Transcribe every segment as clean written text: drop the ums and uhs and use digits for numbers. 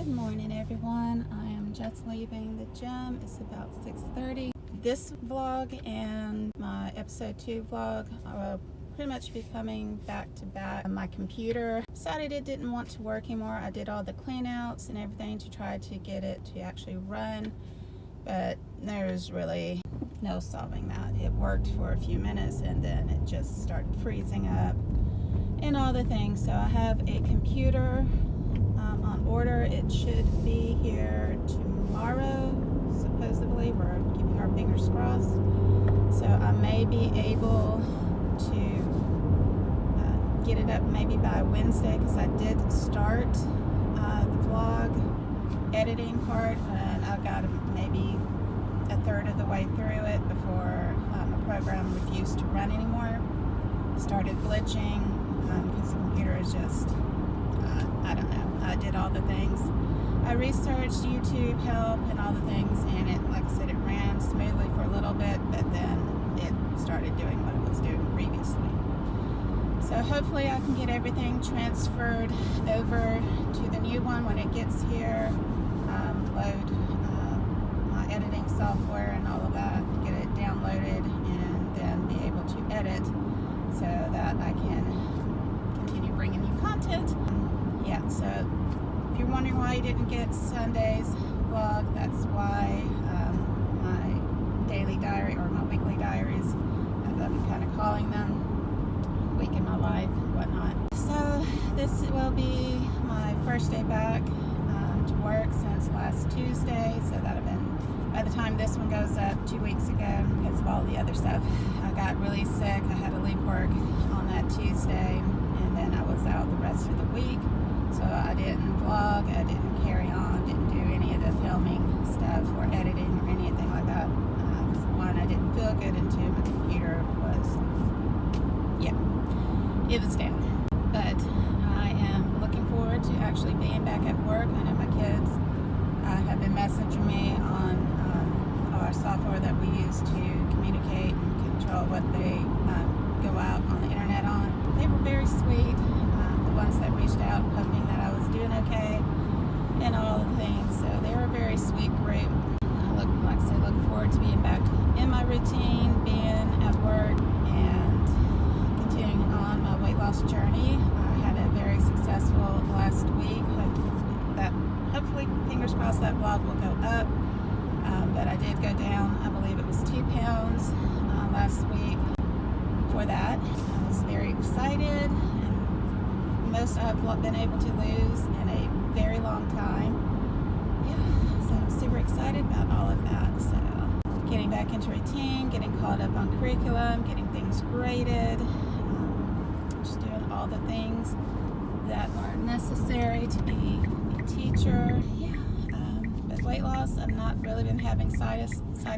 Good morning, everyone. I am just leaving the gym. It's about 6:30. This vlog and my episode 2 vlog will pretty much be coming back to back. My computer decided it didn't want to work anymore. I did all the clean outs and everything to try to get it to actually run, but there's really no solving that. It worked for a few minutes and then it just started freezing up and all the things. So I have a computer on order. It should be here tomorrow, supposedly. We're keeping our fingers crossed. So I may be able to get it up maybe by Wednesday, because I did start the vlog editing part and I got maybe a third of the way through it before the program refused to run anymore. Started glitching because the computer is just I don't know. I did all the things. I researched YouTube help and all the things, and it, like I said, it ran smoothly for a little bit, but then it started doing what it was doing previously. So hopefully I can get everything transferred over to the new one when it gets here, load my editing software and all of that, get it downloaded, and then be able to edit so that I can continue bringing you content. Yeah, so if you're wondering why you didn't get Sunday's vlog, that's why. My daily diary, or my weekly diaries, as I'm kind of calling them, week in my life and whatnot. So this will be my first day back to work since last Tuesday, so that'll have been, by the time this one goes up, 2 weeks ago, because of all the other stuff. I got really sick. I had to leave work on that Tuesday, and then I was out the rest of the week. So I didn't vlog, I didn't carry on, didn't do any of the filming stuff or editing or anything like that. One, I didn't feel good, and two, my computer was, yeah, it was down. But I am looking forward to actually being back at work. I know my kids have been messaging me on our software that we use to communicate and control what they go out on the internet on. They were very sweet. Ones that reached out hoping that I was doing okay and all the things, so they were a very sweet group. I look forward to being back in my routine, being at work, and continuing on my weight loss journey. I had a very successful last week. Hopefully, fingers crossed, that vlog will go up, but I did go down, I believe it was 2 pounds last week. For that, I was very excited. Most I've been able to lose in a very long time. Yeah, so I'm super excited about all of that. So getting back into routine, getting caught up on curriculum, getting things graded, just doing all the things that are necessary to be a teacher. Yeah, but weight loss, I've not really been having side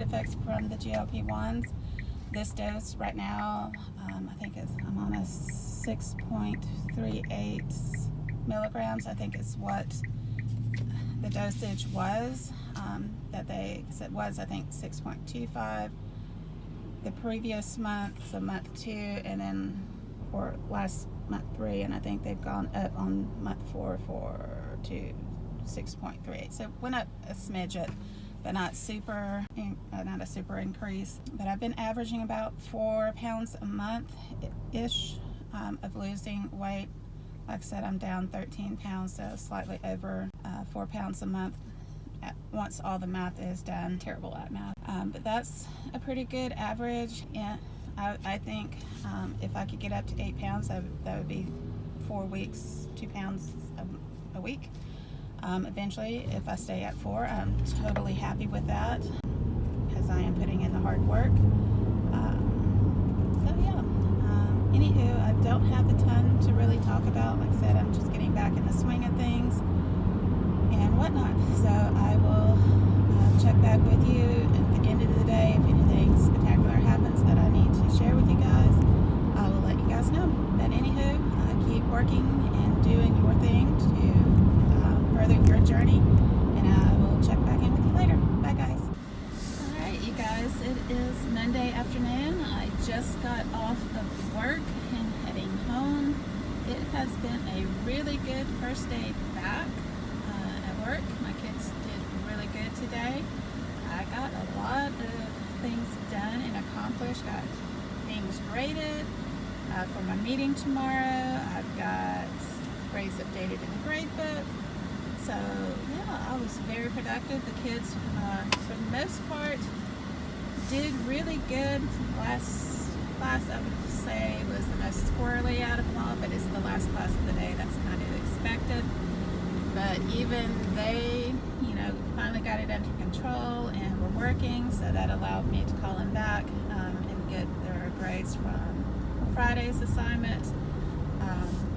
effects from the GLP-1s. This dose right now, I think I'm on a 6.38 milligrams. I think it's what the dosage was, it was, I think, 6.25 the previous month, so month 2, and then, or last month 3, and I think they've gone up on month 4 to 6.38. So it went up a smidget, but not a super increase. But I've been averaging about 4 pounds a month-ish of losing weight. Like I said, I'm down 13 pounds, so slightly over 4 pounds a month once all the math is done. Terrible at math. But that's a pretty good average. Yeah, I think if I could get up to 8 pounds, that would be 4 weeks, 2 pounds a week. Eventually, if I stay at 4, I'm totally happy with that, because I am putting in the hard work. So yeah, anywho, I don't have a ton to really talk about. Like I said, I'm just getting back in the swing of things and whatnot. So I will check back with you at the end of the day. If anything spectacular happens that I need to share with you guys, I will let you guys know. But anywho, keep working and doing your thing to further your journey, and I will check back in with you later. Bye, guys. Alright, you guys, it is Monday afternoon. I just got off of work and heading home. It has been a really good first day back at work. work. My kids did really good today. I got a lot of things done and accomplished, got things graded for my meeting tomorrow. I've got grades updated in the grade book. So yeah, I was very productive. The kids, for the most part, did really good. Last class, I would say, was the most squirrely out of them all, but it's the last class of the day. That's kind of expected. But even they, finally got it under control and were working, so that allowed me to call them back and get their grades from Friday's assignment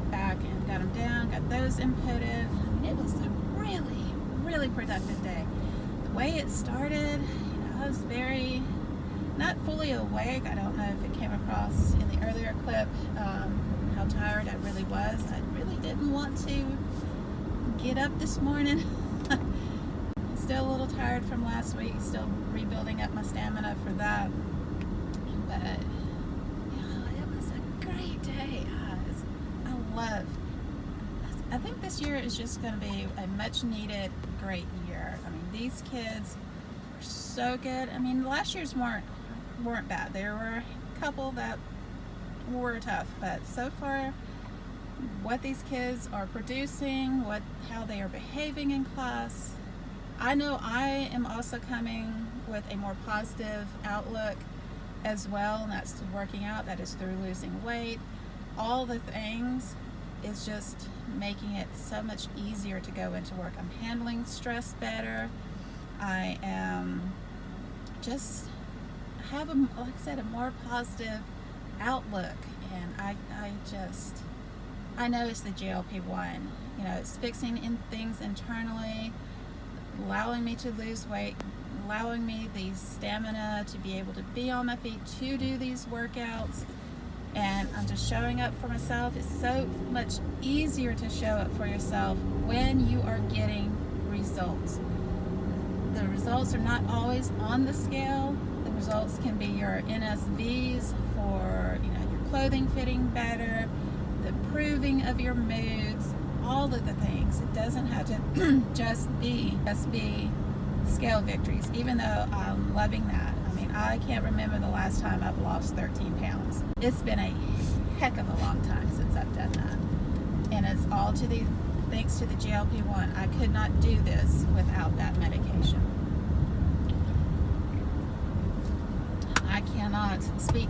back and got them down, got those inputted. It was a really, really productive day. The way it started, I was very, not fully awake. I don't know if it came across in the earlier clip how tired I really was. I really didn't want to get up this morning. Still a little tired from last week, still rebuilding up my stamina for that. But it was a great day. I think this year is just going to be a much needed great year. I mean, these kids are so good. I mean, last year's weren't bad. There were a couple that were tough, but so far what these kids are producing, how they are behaving in class, I know I am also coming with a more positive outlook as well, and that's through working out, that is through losing weight. All the things is just making it so much easier to go into work. I'm handling stress better. I am just have like I said, a more positive outlook, and I know it's the GLP-1. It's fixing in things internally, allowing me to lose weight, allowing me the stamina to be able to be on my feet to do these workouts. And I'm just showing up for myself. It's so much easier to show up for yourself when you are getting results. The results are not always on the scale. The results can be your NSVs for your clothing fitting better, the improving of your moods, all of the things. It doesn't have to just be scale victories, even though I'm loving that. I mean, I can't remember the last time I've lost 13 pounds. It's been a heck of a long time since I've done that. And it's all thanks to the GLP-1. I could not do this without that medication. I cannot speak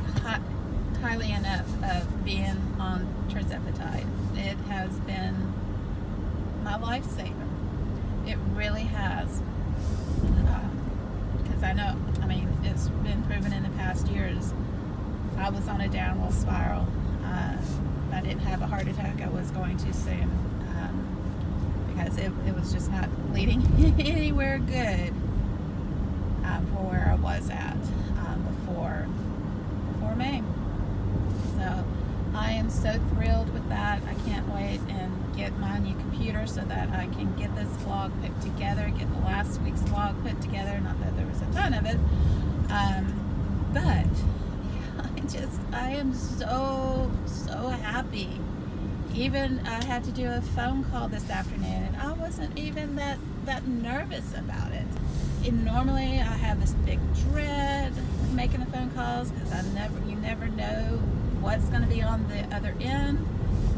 highly enough of being on tirzepatide. It has been my lifesaver. It really has. Because it's been proven in the past years. I was on a downward spiral. If I didn't have a heart attack, I was going to soon, because it was just not leading anywhere good for where I was at before May. So I am so thrilled with that. I can't wait and get my new computer so that I can get this vlog put together, get the last week's vlog put together. Not that there was a ton of it, but I am so happy. Even I had to do a phone call this afternoon, and I wasn't even that nervous about it. And normally I have this big dread making the phone calls, because you never know what's going to be on the other end.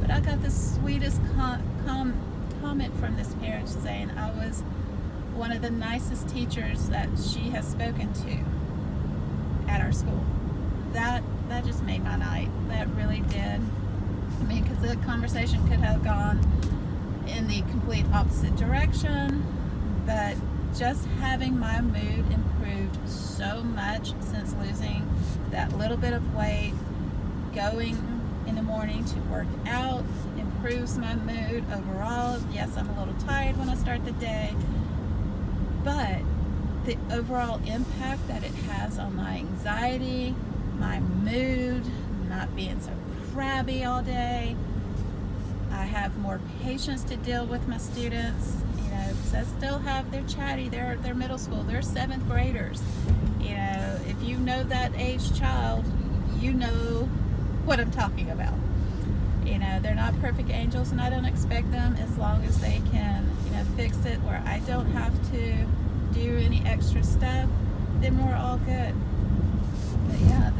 But I got the sweetest comment from this parent saying I was one of the nicest teachers that she has spoken to at our school. That just made my night. That really did. I mean, because the conversation could have gone in the complete opposite direction, but just having my mood improved so much since losing that little bit of weight, going in the morning to work out, improves my mood overall. Yes, I'm a little tired when I start the day, but the overall impact that it has on my anxiety, my mood, not being so crabby all day. I have more patience to deal with my students, because I still have, they're chatty, they're middle school, they're 7th graders. If you know that age child, you know what I'm talking about. You know, they're not perfect angels, and I don't expect them, as long as they can, you know, fix it where I don't have to do any extra stuff, then we're all good. But yeah,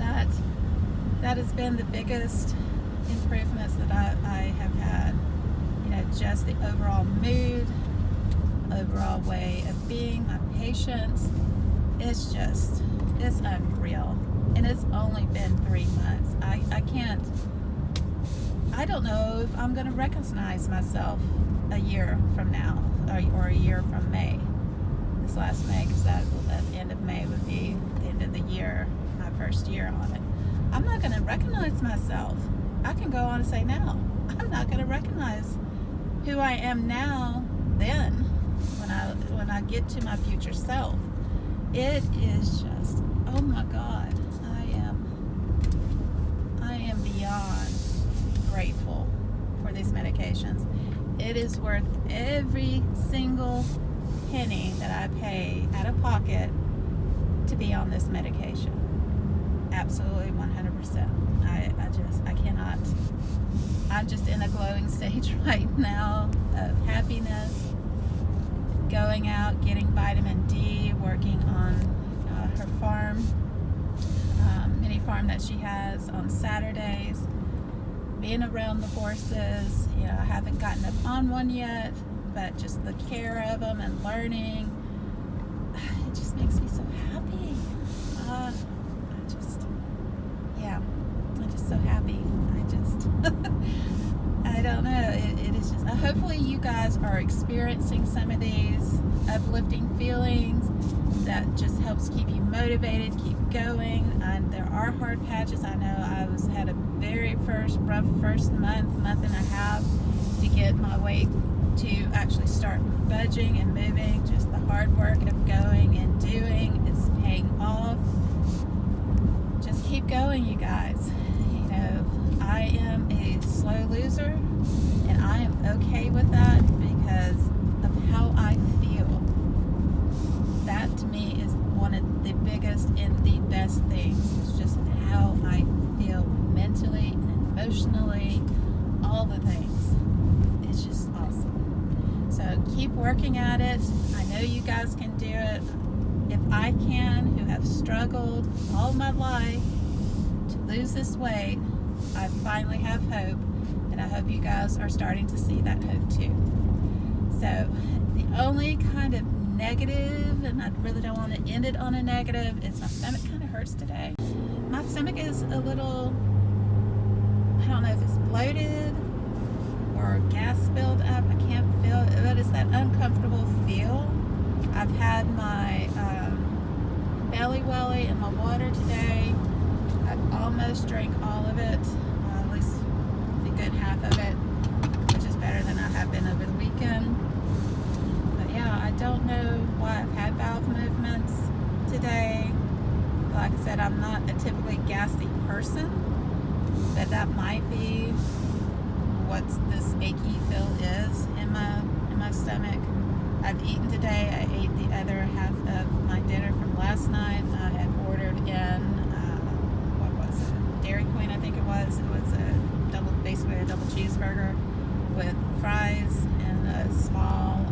that has been the biggest improvements that I have had. You know, just the overall mood, overall way of being, my patience. It's unreal. And it's only been 3 months. I don't know if I'm going to recognize myself a year from now, or a year from May. This last May, because that the end of May would be the end of the year, my first year on it. I'm not going to recognize myself. I can go on and say now, I'm not going to recognize who I am now then, when I get to my future self. It is just, oh my God, I am beyond grateful for these medications. It is worth every single penny that I pay out of pocket to be on this medication. Absolutely 100%. I cannot. I'm just in a glowing stage right now of happiness, going out, getting vitamin D, working on her farm, mini farm that she has on Saturdays, being around the horses. You know, I haven't gotten up on one yet, but just the care of them and learning, it just makes me so happy. I'm just so happy. I don't know. It is just, hopefully you guys are experiencing some of these uplifting feelings that just helps keep you motivated, keep going. And there are hard patches. I know I had a very rough first month and a half to get my weight to actually start budging and moving. Just the hard work of going and doing is paying off. Just keep going, you guys. You know, I am a slow loser, and I am okay with that because of how I feel. That to me is one of the biggest and the best things. It's just how I feel mentally and emotionally, all the things. It's just awesome. So keep working at it. I know you guys can do it. If I can, who have struggled all my life to lose this weight, I finally have hope, and I hope you guys are starting to see that hope too. So the only kind of negative, and I really don't want to end it on a negative, is my stomach kind of hurts today. My stomach is a little, I don't know if it's bloated or gas build up. I can't feel it, but it's that uncomfortable feel. I've had my belly welly in my water today. I've almost drank all of it, at least a good half of it, which is better than I have been over the weekend. But yeah, I don't know why I've had valve movements today. Like I said, I'm not a typically gassy person, but that might be what this achy feel is in my stomach. I've eaten today. I ate the other half of my dinner from last night. I had ordered in Dairy Queen, I think it was. It was basically a double cheeseburger with fries and a small,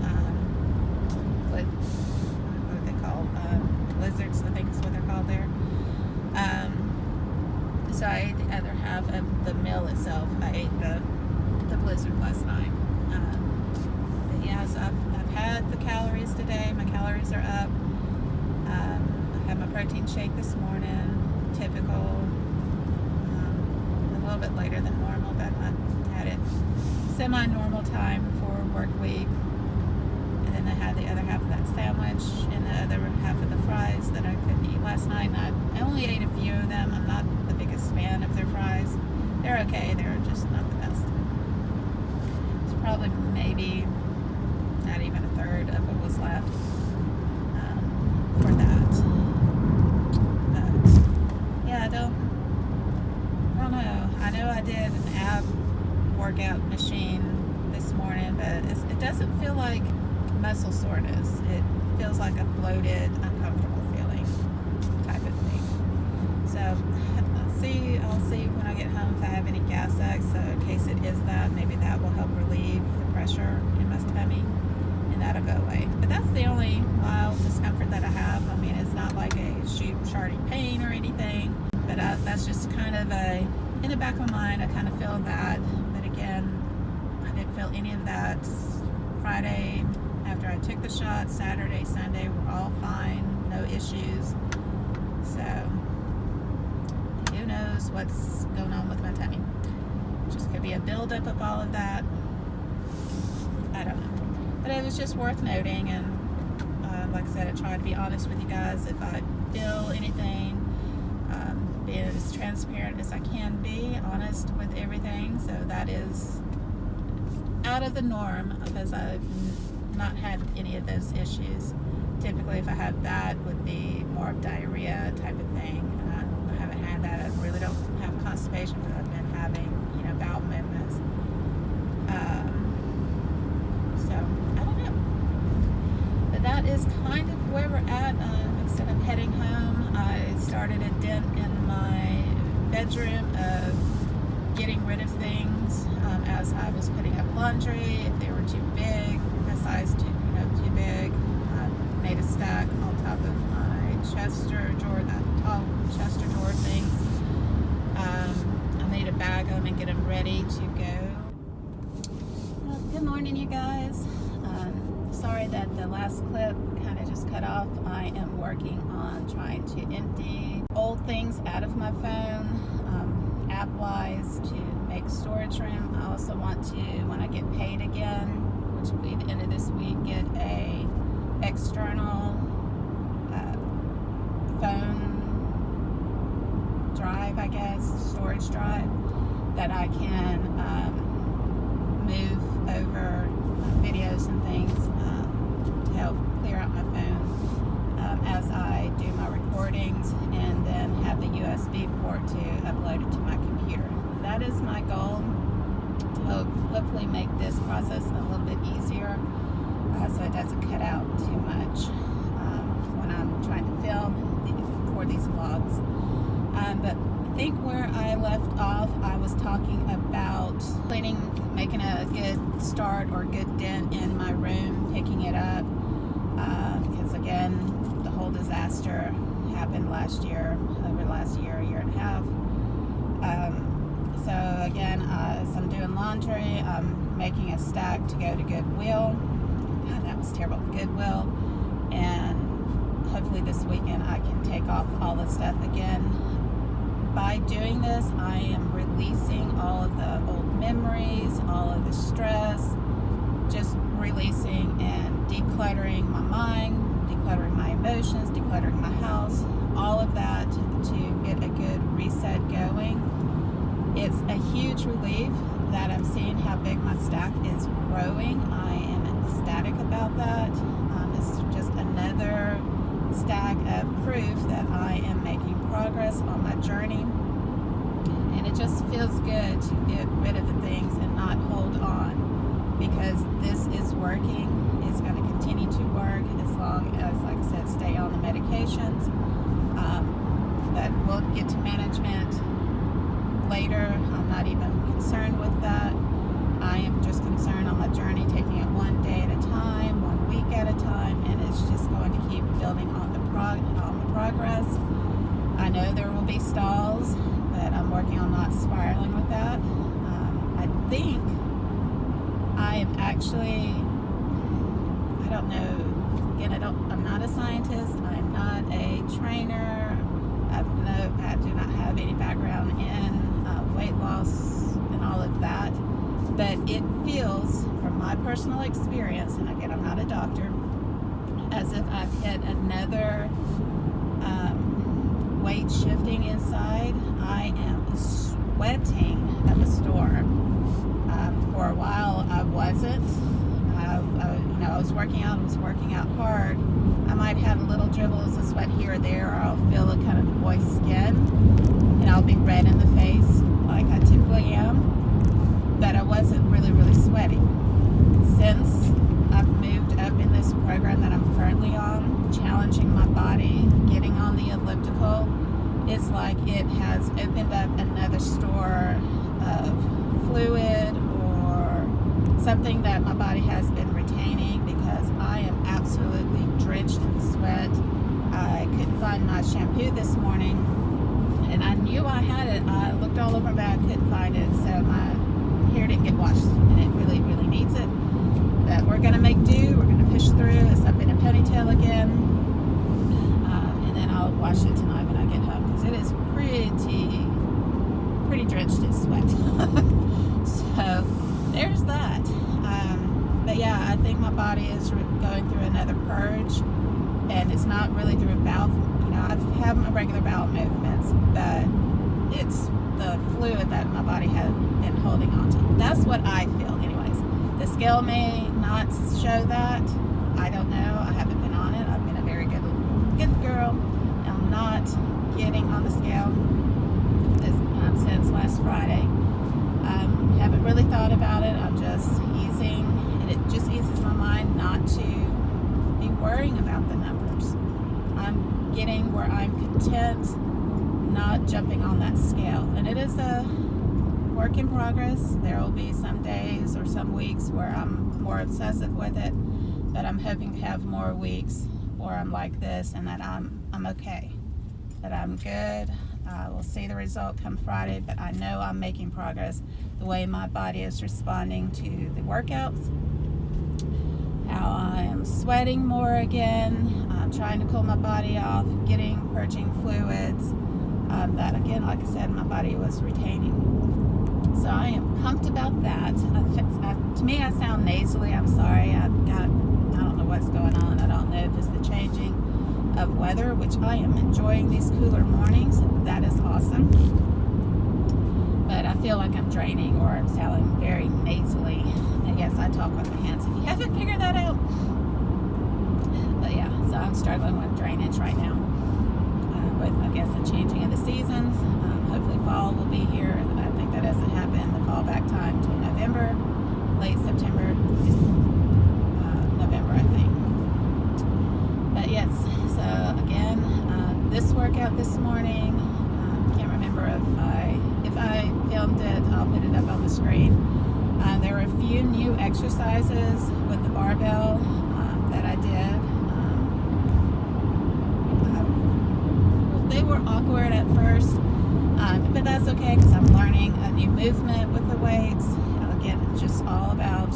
what are they called? Blizzards, I think is what they're called there. So I ate the other half of the meal itself. I ate the blizzard last night. But yeah, so I've had the calories today. My calories are up. I had my protein shake this morning, typical. A little bit later than normal, but I had it semi-normal time for work week. And then I had the other half of that sandwich and the other half of the fries that I couldn't eat last night. And I only ate a few of them. I'm not the biggest fan of their fries. They're okay. They're just not the best. It's probably maybe not even a third of what was left for that. But yeah, I don't know. I know I did an ab workout machine this morning, but it doesn't feel like muscle soreness. It feels like a bloated, uncomfortable feeling type of thing. So I'll see when I get home if I have any gas X, so in case it is that, maybe that will help relieve the pressure in my tummy, and that'll go away. But that's the only mild discomfort that I have. I mean, it's not like a shooting pain or anything, but that's just kind of in the back of my mind, I kind of feel that. But again, I didn't feel any of that Friday after I took the shot. Saturday, Sunday were all fine, no issues. So who knows what's going on with my tummy. Just could be a buildup of all of that. I don't know. But it was just worth noting, and like I said, I try to be honest with you guys if I feel anything, being as transparent as I can be, honest with everything. So that is out of the norm because I've not had any of those issues. Typically, if I have that, would be more of diarrhea type of thing. I haven't had that. I really don't have constipation because I've been having, bowel movements. So I don't know. But that is kind of where we're at. Like I said, I'm heading home. I started a dent in my bedroom of getting rid of things as I was putting up laundry. If they were too big, a size too big. Made a stack on top of my Chester drawer, that tall Chester drawer things. I made a bag of them and get them ready to go. Well, good morning, you guys. Sorry that the last clip kind of just cut off. I am working on trying to empty old things out of my phone, app-wise, to make storage room. I also want to, when I get paid again, which will be the end of this week, get a external phone drive, I guess, storage drive, that I can move over videos and things to help clear out my phone as I do my recordings, and then have the USB port to upload it to my computer. That is my goal, to hopefully make this process a little bit easier, so it doesn't cut out too much when I'm trying to film for these vlogs. But I think where I left off, I was talking about cleaning, making a good start or good dent in my room, picking it up, because again, the whole disaster happened last year, over the last year and a half. So again, as I'm doing laundry, I'm making a stack to go to Goodwill. God, that was terrible. Goodwill. And hopefully this weekend I can take off all the stuff again. By doing this, I am releasing all of the old memories, all of the stress, just releasing and decluttering my mind, decluttering my emotions, decluttering my house, all of that to get a good reset going. It's a huge relief that I'm seeing how big my stack is growing. I am ecstatic about that. It's just another stack of proof that I am making progress on my journey, and it just feels good to get rid of the things and not hold on, because this is working. It's going to continue to work as long as, like I said, stay on the medications. But we'll get to management later. I'm not even concerned with that. I am just concerned on my journey, taking it one day at a time, 1 week at a time, and it's just going to keep building on the progress. I know there will be stalls, but I'm working on not spiraling with that. I think I am actually, I don't know, again, I'm not a scientist, I'm not a trainer, I do not have any background in weight loss and all of that, but it feels, from my personal experience, and again, I'm not a doctor, as if I've hit another weight shifting inside. I am sweating up a storm. For a while, I wasn't. I was working out hard. I might have a little dribbles of sweat here or there, or I'll feel a kind of moist skin, and I'll be red in the face like I typically am, but I wasn't really sweating. Since I've moved up in this program that I'm currently on, challenging my body, getting on the elliptical, it's like it has opened something that my body has been retaining because I am absolutely drenched in sweat. I couldn't find my shampoo this morning, and I knew I had it. I looked all over, but I couldn't find it, so my hair didn't get washed, and it really, really needs it. But we're going to make do. We're going to push through. It's up in a ponytail again, and then I'll wash it tonight when I get home because it is pretty drenched in sweat. So there's that. But yeah, I think my body is going through another purge, and it's not really through bowel. I have my regular bowel movements, but it's the fluid that my body has been holding on to. That's what I feel anyways. The scale may not show that. I don't know. I haven't been on it. I've been a very good girl. I'm not getting on the scale since last Friday. Haven't really thought about it. I'm just easing, and it just eases my mind not to be worrying about the numbers. I'm getting where I'm content, not jumping on that scale. And it is a work in progress. There will be some days or some weeks where I'm more obsessive with it, but I'm hoping to have more weeks where I'm like this and that I'm okay, that I'm good. We'll see the result come Friday, but I know I'm making progress. The way my body is responding to the workouts, how I am sweating more again, I'm trying to cool my body off, purging fluids that, again, like I said, my body was retaining. So I am pumped about that. To me, I sound nasally. I'm sorry. I don't know what's going on. I don't know if it's the changing of weather, which I am enjoying these cooler mornings. That is awesome. But I feel like I'm draining, or I'm sounding very nasally. I guess I talk with my hands. If you haven't figured that out. But yeah, so I'm struggling with drainage right now. With, I guess, the changing of the seasons. Hopefully fall will be here. I think that doesn't happen the fall back time until November, late September, November, I think. But yes, so again, this workout this morning, can't remember if I filmed it. I'll put it up on the screen. There were a few new exercises with the barbell that I did. They were awkward at first, but that's okay because I'm learning a new movement with the weights. Again, it's just all about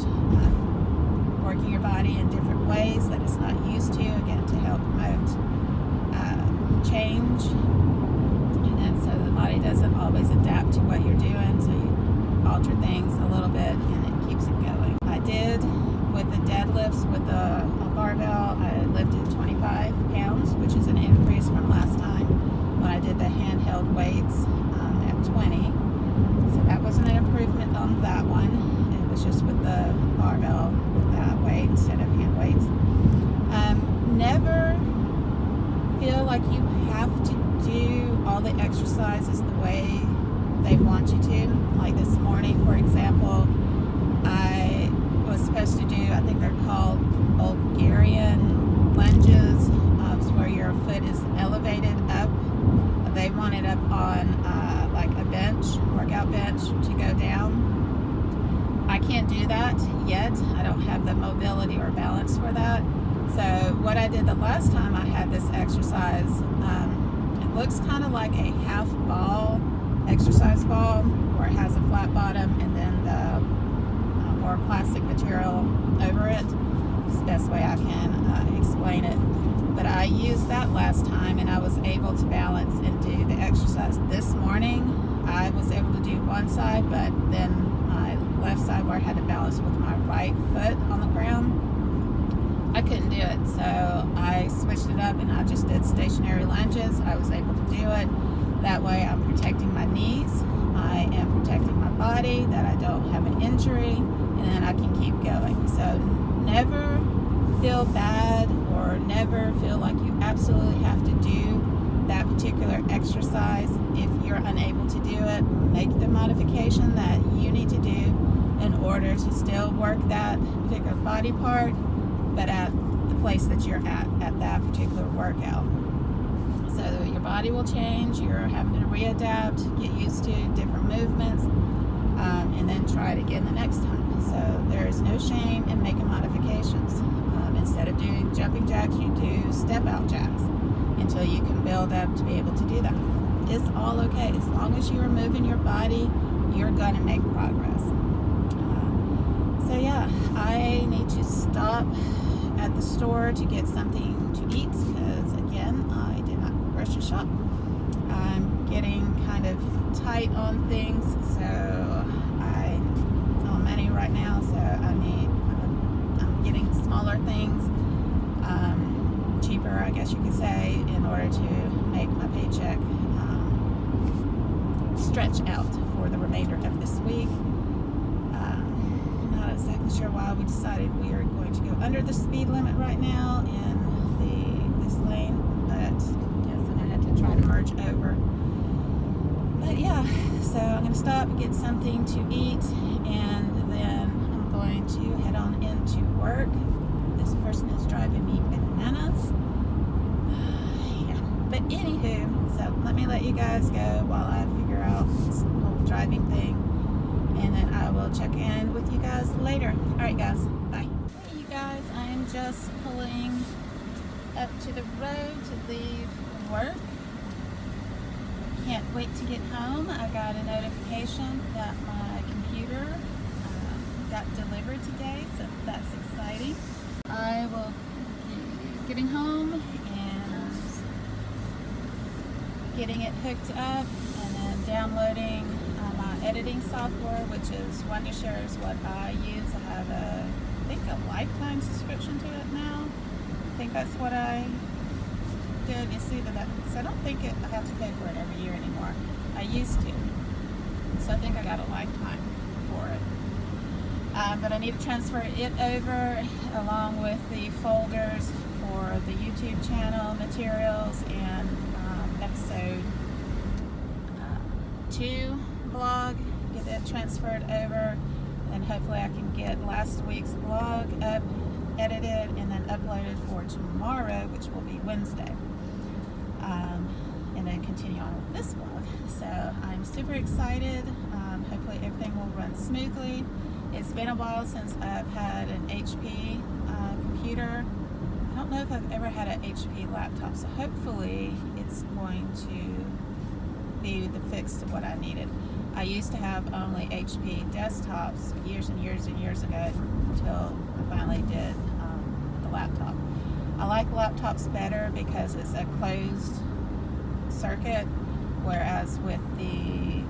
working your body in different ways that it's not used to, again, to help promote change. And so the body doesn't always adapt to what you're doing, so you alter things a little bit and it keeps it going. I did with the deadlifts with a barbell, I lifted 25 pounds, which is an increase from last time when I did the handheld weights at 20. So that was an improvement on that one. It was just with the barbell with that weight instead of hand weights. Never feel like you have to do all the exercises the way they want you to. Like this morning, for example, I was supposed to do, I think they're called Bulgarian lunges, where your foot is elevated up. They want it up on like a bench, workout bench, to go down. I can't do that yet. I don't have the mobility or balance for that. So what I did the last time I had this exercise, it looks kind of like a half ball, exercise ball, where it has a flat bottom and then the more plastic material over it. It's the best way I can explain it. But I used that last time and I was able to balance and do the exercise. This morning I was able to do one side, but then my left side, where I had to balance with my right foot on the ground, I couldn't do it. So I switched it up and I just did stationary lunges. I was able to do it. That way I'm protecting my knees, I am protecting my body, that I don't have an injury, and then I can keep going. So never feel bad or never feel like you absolutely have to do that particular exercise. If you're unable to do it, make the modification that you need to do in order to still work that particular body part, but at the place that you're at that particular workout. So your body will change, you're having to readapt, get used to different movements, and then and try it again the next time. So there is no shame in making modifications. Instead of doing jumping jacks, you do step out jacks until you can build up to be able to do that. It's all okay. As long as you are moving your body, you're going to make progress. So yeah, I need to stop at the store to get something to eat because, again, I did not grocery shop. I'm getting kind of tight on things, so I'm on money right now, so I'm getting smaller things, cheaper, I guess you could say, in order to make my paycheck stretch out for the remainder of this week. Not exactly sure why we decided we are going to go under the speed limit right now in this lane, but yes, and I had to try to merge over. But yeah, so I'm going to stop and get something to eat, and then I'm going to head on into work. This person is driving me bananas. Yeah, but anywho, so let me let you guys go while I figure out this whole driving thing, and then I will check in with you guys later. Alright guys, bye. Hey you guys, I am just pulling up to the road to leave work. Can't wait to get home. I got a notification that my computer got delivered today, so that's exciting. I will be getting home and getting it hooked up and then downloading my editing software, which is Wondershare is what I use. I have I think a lifetime subscription to it now. I think that's what I did. You see that, so I don't think I have to pay for it every year anymore. I used to, so I think I got a lifetime for it. But I need to transfer it over along with the folders for the YouTube channel materials and episode 2 blog. Get that transferred over, and hopefully I can get last week's blog up, edited, and then uploaded for tomorrow, which will be Wednesday. And then continue on with this vlog. So I'm super excited. Hopefully everything will run smoothly. It's been a while since I've had an HP computer. I don't know if I've ever had an HP laptop, so hopefully it's going to be the fix to what I needed. I used to have only HP desktops years and years and years ago until I finally did the laptop. I like laptops better because it's a closed circuit, whereas with the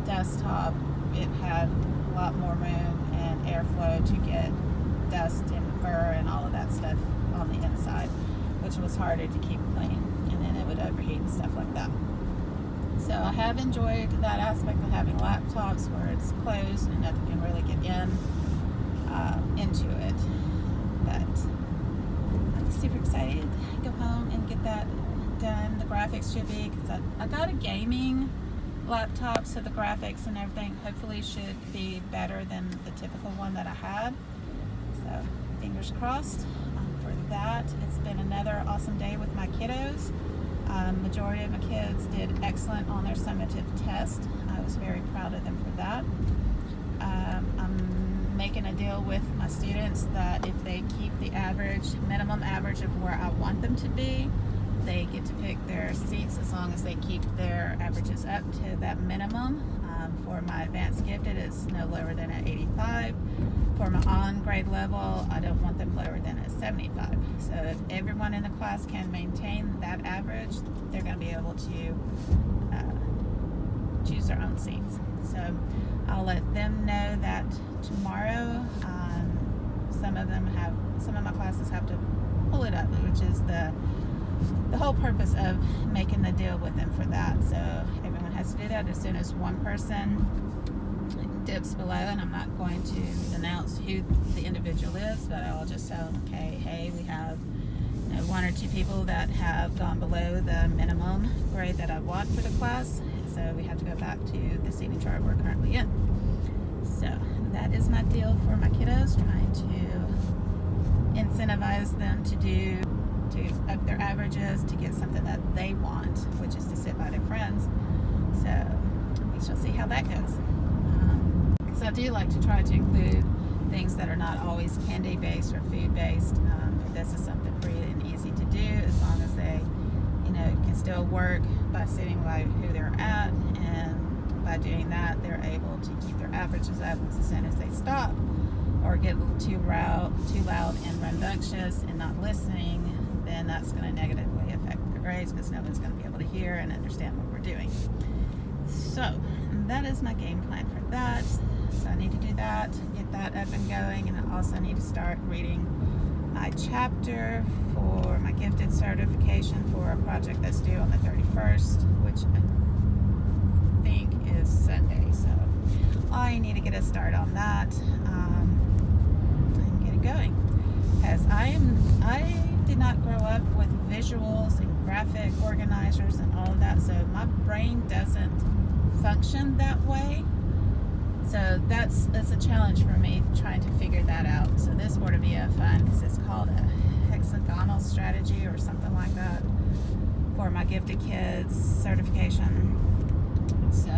desktop it had a lot more room and airflow to get dust and fur and all of that stuff on the inside, which was harder to keep clean, and then it would overheat and stuff like that. So I have enjoyed that aspect of having laptops where it's closed and nothing can really get into it. But I'm super excited to go home and get that done. The graphics should be, because I got a gaming laptop, so the graphics and everything hopefully should be better than the typical one that I had. So fingers crossed for that. It's been another awesome day with my kiddos. Majority of my kids did excellent on their summative test. I was very proud of them for that. I'm making a deal with my students that if they keep the minimum average of where I want them to be, they get to pick their seats as long as they keep their averages up to that minimum. For my advanced gifted, it's no lower than an 85. For my on grade level, I don't want them lower than a 75. So if everyone in the class can maintain that average, they're going to be able to choose their own seats. So I'll let them know that tomorrow. Some of my classes have to pull it up, which is the whole purpose of making the deal with them for that. So everyone has to do that as soon as one person dips below, and I'm not going to announce who the individual is, but I'll just tell them, okay, hey, we have one or two people that have gone below the minimum grade that I want for the class, so we have to go back to the seating chart we're currently in. So that is my deal for my kiddos, trying to incentivize them to up their averages to get something that they want, which is to sit by their friends. So we shall see how that goes. So I do like to try to include things that are not always candy based or food based. This is something free and easy to do, as long as they, can still work by sitting by who they're at, and by doing that, they're able to keep their averages up. As soon as they stop or get a little too loud and rambunctious and not listening, then that's going to negatively affect their grades, because no one's going to be able to hear and understand what we're doing. So that is my game plan for that. So I need to do that, get that up and going, and I also need to start reading my chapter for my gifted certification for a project that's due on the 31st, which I think is Sunday. So I need to get a start on that and get it going, because I did not grow up with visuals and graphic organizers and all of that, so my brain doesn't function that way. So that's a challenge for me, trying to figure that out. So this ought to be a fun, because it's called a hexagonal strategy or something like that for my gifted kids certification. So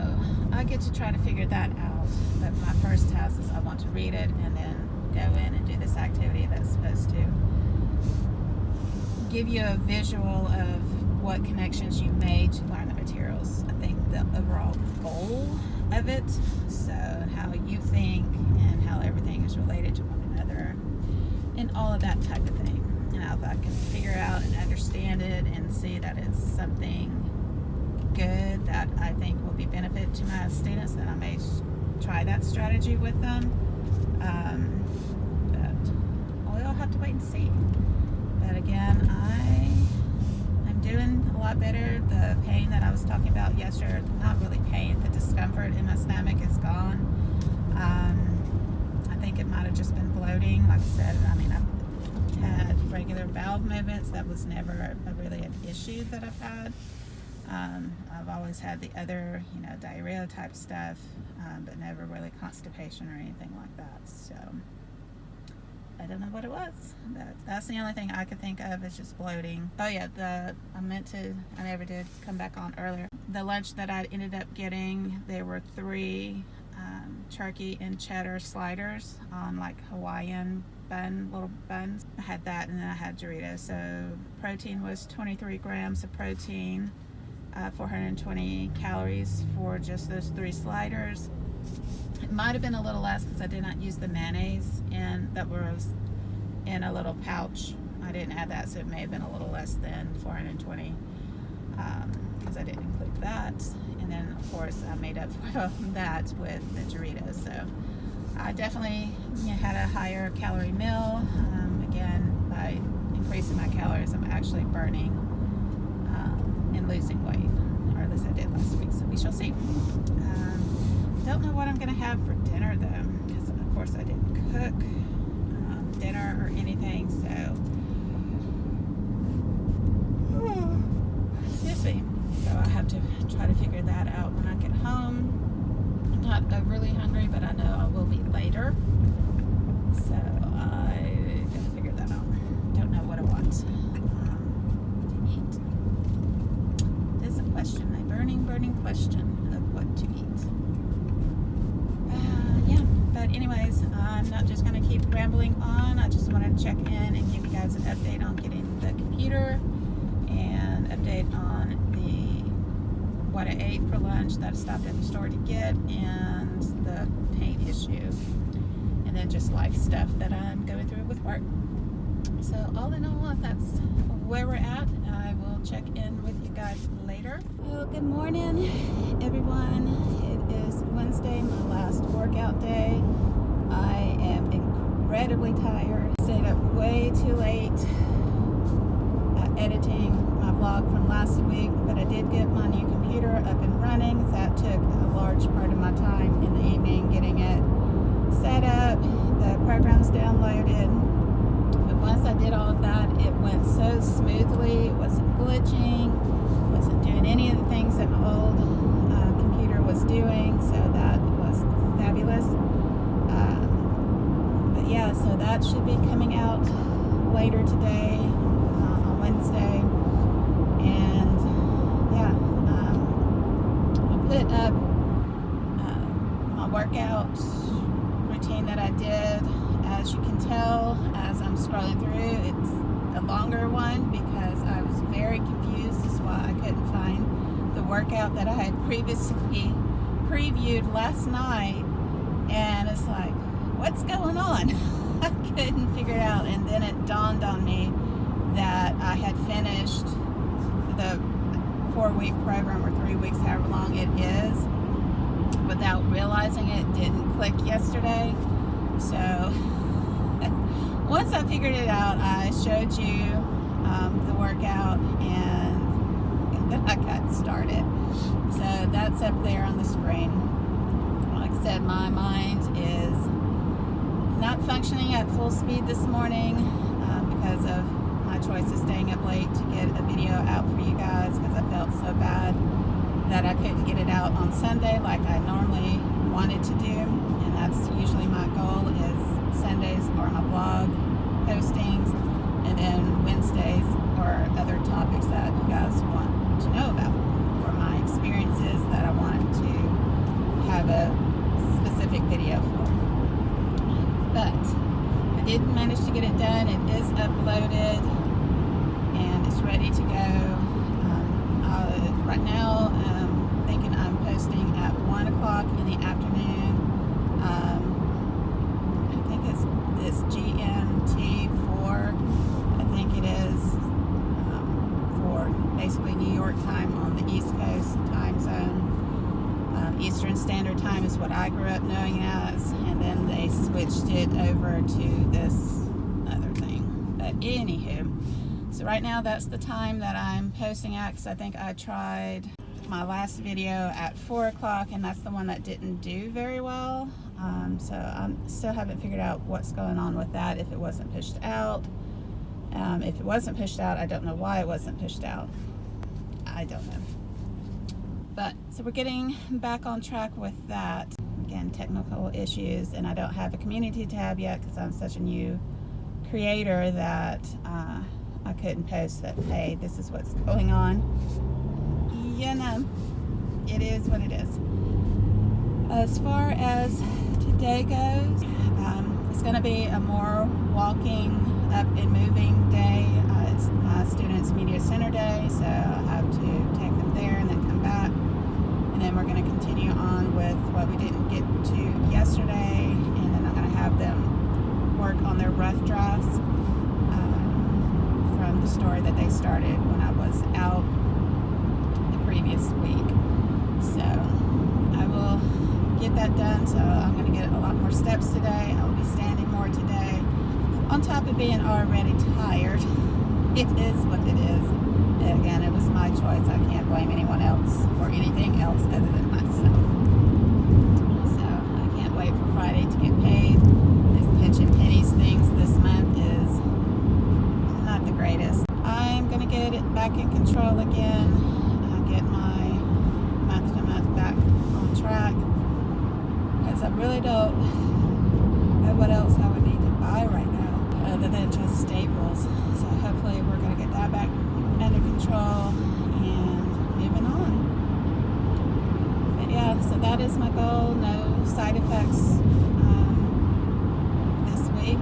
I get to try to figure that out. But my first task is I want to read it and then go in and do this activity that's supposed to give you a visual of what connections you made to learn the materials. I think the overall goal of it, so how you think and how everything is related to one another and all of that type of thing. And if I can figure out and understand it and see that it's something good that I think will be benefit to my students, then I may try that strategy with them. But we'll have to wait and see. But again, I'm doing a lot better. The pain that I was talking about yesterday, not really pain, the discomfort in my stomach is gone. I think it might have just been bloating. Like I said, I've had regular bowel movements. That was never really an issue that I've had. I've always had the other, diarrhea type stuff, but never really constipation or anything like that. So I don't know what it was. That's the only thing I could think of, is just bloating. Oh yeah, I never did come back on earlier. The lunch that I ended up getting, there were 3 turkey and cheddar sliders on like Hawaiian little buns. I had that, and then I had Doritos. So protein was 23 grams of protein, 420 calories for just those 3 sliders. It might have been a little less because I did not use the mayonnaise, and that was in a little pouch. I didn't add that, so it may have been a little less than 420 because I didn't include that. And then, of course, I made up for that with the Doritos. So I definitely had a higher calorie meal. Again, by increasing my calories, I'm actually burning and losing weight, or at least I did last week. So we shall see. Don't know what I'm going to have for dinner though, because of course I didn't cook dinner or anything, so excuse me. So I have to try to figure that out when I get home. I'm not overly hungry, but I know I will be later, so I gotta figure that out. Don't know what I want to eat. It is a question, a burning question of what to eat. But anyways, I'm not just going to keep rambling on. I just wanted to check in and give you guys an update on getting the computer, and update on what I ate for lunch that I stopped at the store to get, and the paint issue, and then just life stuff that I'm going through with work. So all in all, that's where we're at. I will check in with you guys later. Well, good morning, everyone. It is Wednesday, my last workout day. I am incredibly tired. Stayed up way too late editing my vlog from last week, but I did get my new computer up and running. So that took a large part of my time in the evening, getting it set up, the programs downloaded. But once I did all of that, it went so smoothly. It wasn't glitching, wasn't doing any of the things that my old computer was doing, so that was fabulous. But yeah, so that should be coming out later today, on Wednesday. And yeah, I'll put up my workout did, as you can tell as I'm scrolling through, it's a longer one because I was very confused as to why I couldn't find the workout that I had previously previewed last night, and it's like, what's going on? I couldn't figure it out, and then it dawned on me that I had finished the 4-week program, or 3 weeks, however long it is, without realizing it. Didn't click yesterday. So once I figured it out, I showed you the workout, and then I got started. So that's up there on the screen. Like I said, my mind is not functioning at full speed this morning because of my choice of staying up late to get a video out for you guys, because I felt so bad that I couldn't get it out on Sunday like I normally wanted to do. And that's usually my goal, is Sundays are my blog postings, and then Wednesdays are other topics that you guys want to know about, or my experiences that I wanted to have a specific video for. But I did manage to get it done. It is uploaded and it's ready to go. Right now, I'm thinking I'm posting at 1 o'clock in the afternoon. I think it's GMT 4. I think it is for basically New York time on the East Coast time zone. Eastern Standard Time is what I grew up knowing it as, and then they switched it over to this other thing. But anywho, so right now that's the time that I'm posting at, because I think I tried my last video at 4 o'clock, and that's the one that didn't do very well. So I still haven't figured out what's going on with that, if it wasn't pushed out. If it wasn't pushed out, I don't know why it wasn't pushed out. I don't know. But so we're getting back on track with that. Again, technical issues, and I don't have a community tab yet because I'm such a new creator that I couldn't post that, hey, this is what's going on. You know, it is what it is. As far as today goes, it's going to be a more walking up and moving day. It's my students' media center day, so I'll have to take them there and then come back. And then we're going to continue on with what we didn't get to yesterday, and then I'm going to have them work on their rough drafts from the story that they started when I was out the previous week. So I will get that done. So I'm going to get a lot more steps today. I will be standing more today. On top of being already tired, it is what it is. Again, it was my choice. I can't blame anyone else or anything else other than myself. So I can't wait for Friday to get paid. This pinch and pennies things this month is not the greatest. I'm going to get it back in control again. Get my month to month back on track, because I really don't know what else I would need to buy right now other than just staples. So hopefully we're going to get that back under control and moving on. But yeah, so that is my goal. No side effects this week.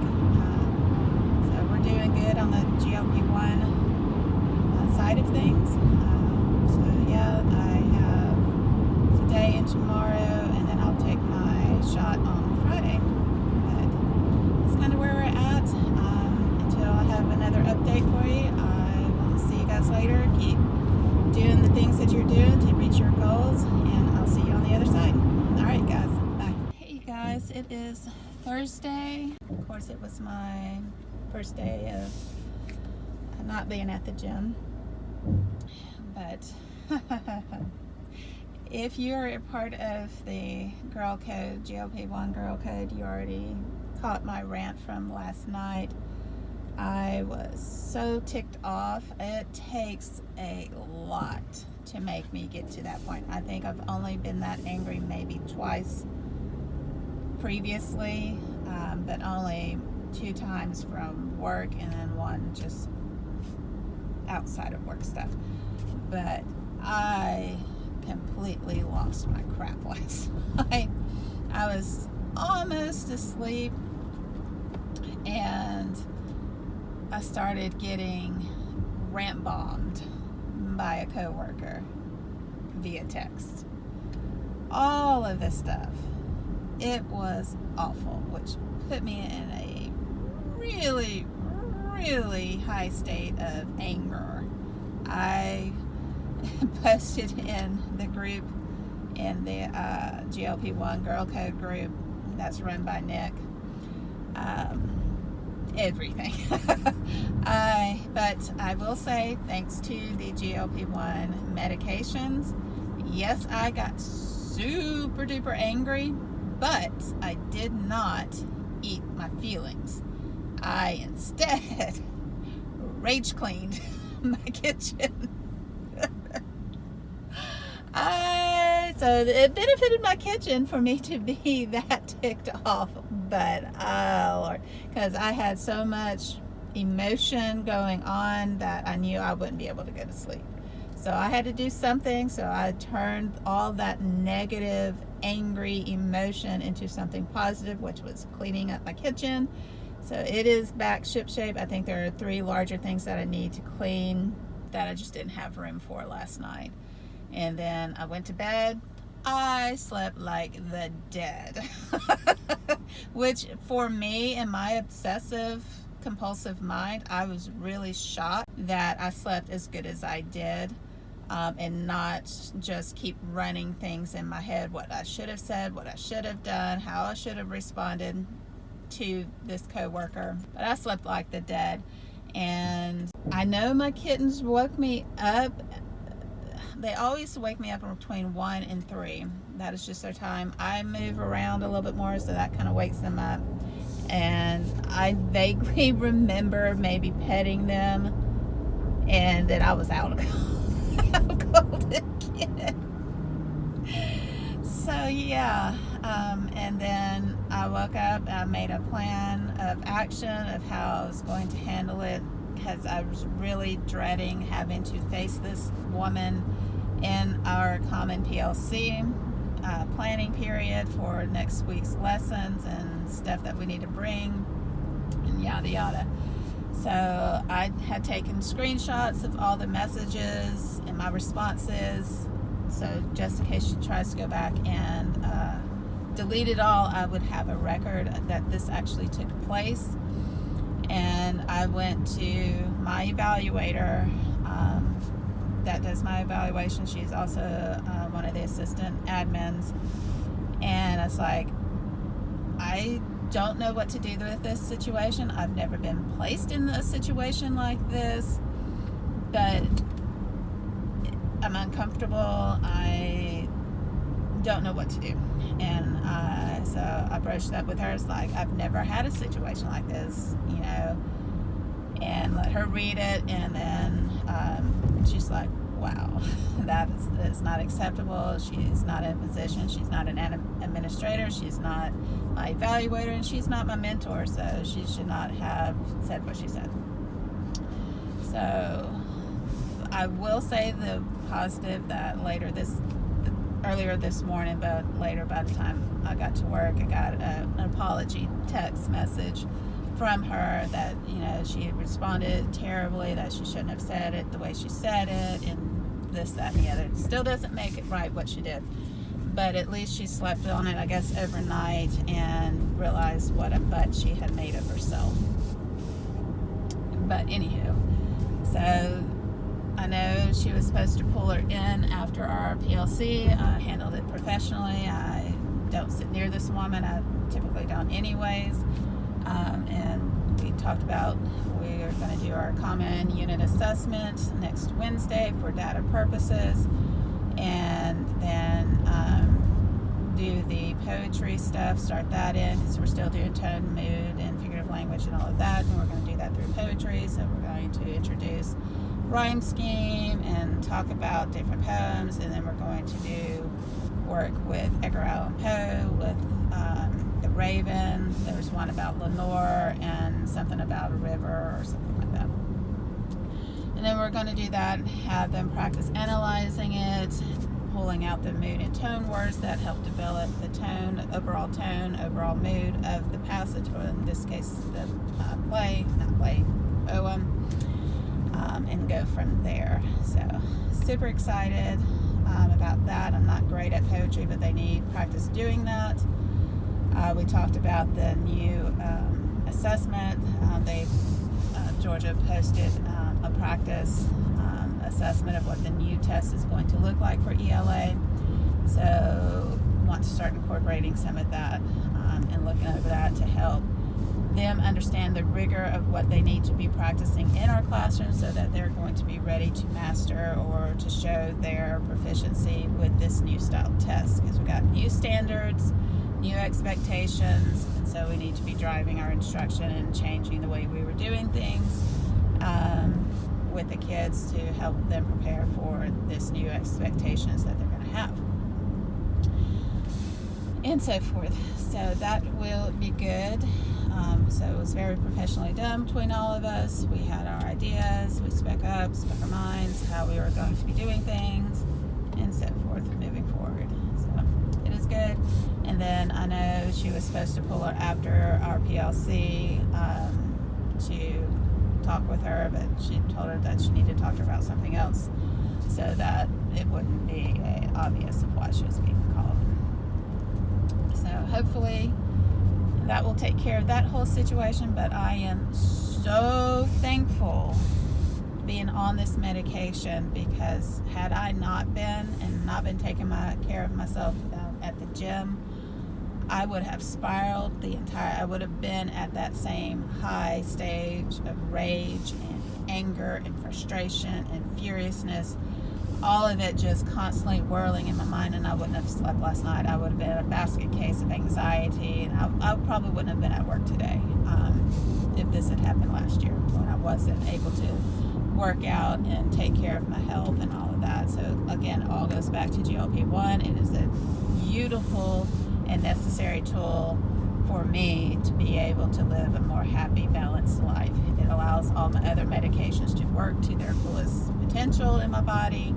So we're doing good on the GLP-1 side of things. So yeah, I have today and tomorrow, and then I'll take my shot on Friday. But that's kind of where we're at. Until I have another update for you, I will see you guys later. Keep doing the things that you're doing to reach your goals, and I'll see you on the other side. All right, guys. Bye. Hey, guys. It is Thursday. Of course, it was my first day of not being at the gym. But if you're a part of the Girl Code, GLP-1 Girl Code, you already caught my rant from last night. I was so ticked off. It takes a lot to make me get to that point. I think I've only been that angry maybe twice previously, but only 2 times from work, and then one just outside of work stuff. But I completely lost my crap last night. I was almost asleep, and I started getting rant bombed by a coworker via text. All of this stuff. It was awful, which put me in a really, really high state of anger. I posted in the group, in the GLP-1 Girl Code group that's run by Nick, everything. But I will say, thanks to the GLP-1 medications, yes, I got super duper angry, but I did not eat my feelings. I instead rage cleaned my kitchen. So it benefited my kitchen for me to be that ticked off, but Lord, because I had so much emotion going on that I knew I wouldn't be able to go to sleep. So I had to do something, so I turned all that negative, angry emotion into something positive, which was cleaning up my kitchen. So it is back shipshape. I think there are 3 larger things that I need to clean that I just didn't have room for last night. And then I went to bed. I slept like the dead. Which for me, in my obsessive compulsive mind, I was really shocked that I slept as good as I did, and not just keep running things in my head, what I should have said, what I should have done, how I should have responded to this coworker. But I slept like the dead. And I know my kittens woke me up. They always wake me up between 1 and 3. That is just their time. I move around a little bit more, so that kind of wakes them up. And I vaguely remember maybe petting them, and then I was out of cold again. So yeah, and then I woke up and I made a plan of action of how I was going to handle it, because I was really dreading having to face this woman in our common PLC planning period for next week's lessons and stuff that we need to bring and yada yada. So I had taken screenshots of all the messages and my responses, so just in case she tries to go back and delete it all, I would have a record that this actually took place. And I went to my evaluator that does my evaluation. She's also one of the assistant admins, and it's like, I don't know what to do with this situation. I've never been placed in a situation like this, but I'm uncomfortable. I don't know what to do. And so I broached that with her. It's like, I've never had a situation like this, you know, and let her read it. And then she's like, wow, that is not acceptable. She's not in a position. She's not an administrator. She's not my evaluator, and she's not my mentor. So she should not have said what she said. So I will say the positive that earlier this morning, but later by the time I got to work, I got an apology text message from her that, you know, she had responded terribly, that she shouldn't have said it the way she said it, and this, that, and the other. Still doesn't make it right what she did, but at least she slept on it, I guess, overnight, and realized what a butt she had made of herself. But anywho, so I know she was supposed to pull her in after our PLC. I handled it professionally. I don't sit near this woman. I typically don't anyways. And we talked about we are going to do our common unit assessment next Wednesday for data purposes, and then do the poetry stuff, start that in, because we're still doing tone, mood, and figurative language and all of that, and we're going to do that through poetry. So we're going to introduce rhyme scheme and talk about different poems, and then we're going to do work with Edgar Allan Poe, with The Raven. There's one about Lenore and something about a river or something like that. And then we're going to do that, have them practice analyzing it, pulling out the mood and tone words that help develop the tone, overall mood of the passage, or in this case, the poem, and go from there. So, super excited about that. I'm not great at poetry, but they need practice doing that. We talked about the new assessment. Georgia posted a practice assessment of what the new test is going to look like for ELA. So want to start incorporating some of that and looking over that to help them understand the rigor of what they need to be practicing in our classroom so that they're going to be ready to master or to show their proficiency with this new style test, because we got new standards, new expectations, and so we need to be driving our instruction and changing the way we were doing things with the kids to help them prepare for this new expectations that they're going to have, and so forth. So that will be good. So it was very professionally done between all of us. We had our ideas, we spoke our minds, how we were going to be doing things, and so forth moving forward. So it is good. And then I know she was supposed to pull her after our PLC to talk with her, but she told her that she needed to talk to her about something else so that it wouldn't be obvious of why she was being called. So hopefully that will take care of that whole situation, but I am so thankful being on this medication, because had I not been taking care of myself at the gym, I would have spiraled I would have been at that same high stage of rage and anger and frustration and furiousness, all of it just constantly whirling in my mind, and I wouldn't have slept last night. I would have been a basket case of anxiety, and I probably wouldn't have been at work today if this had happened last year when I wasn't able to work out and take care of my health and all of that. So again, it all goes back to GLP-1. It is a beautiful and necessary tool for me to be able to live a more happy, balanced life. It allows all my other medications to work to their fullest potential in my body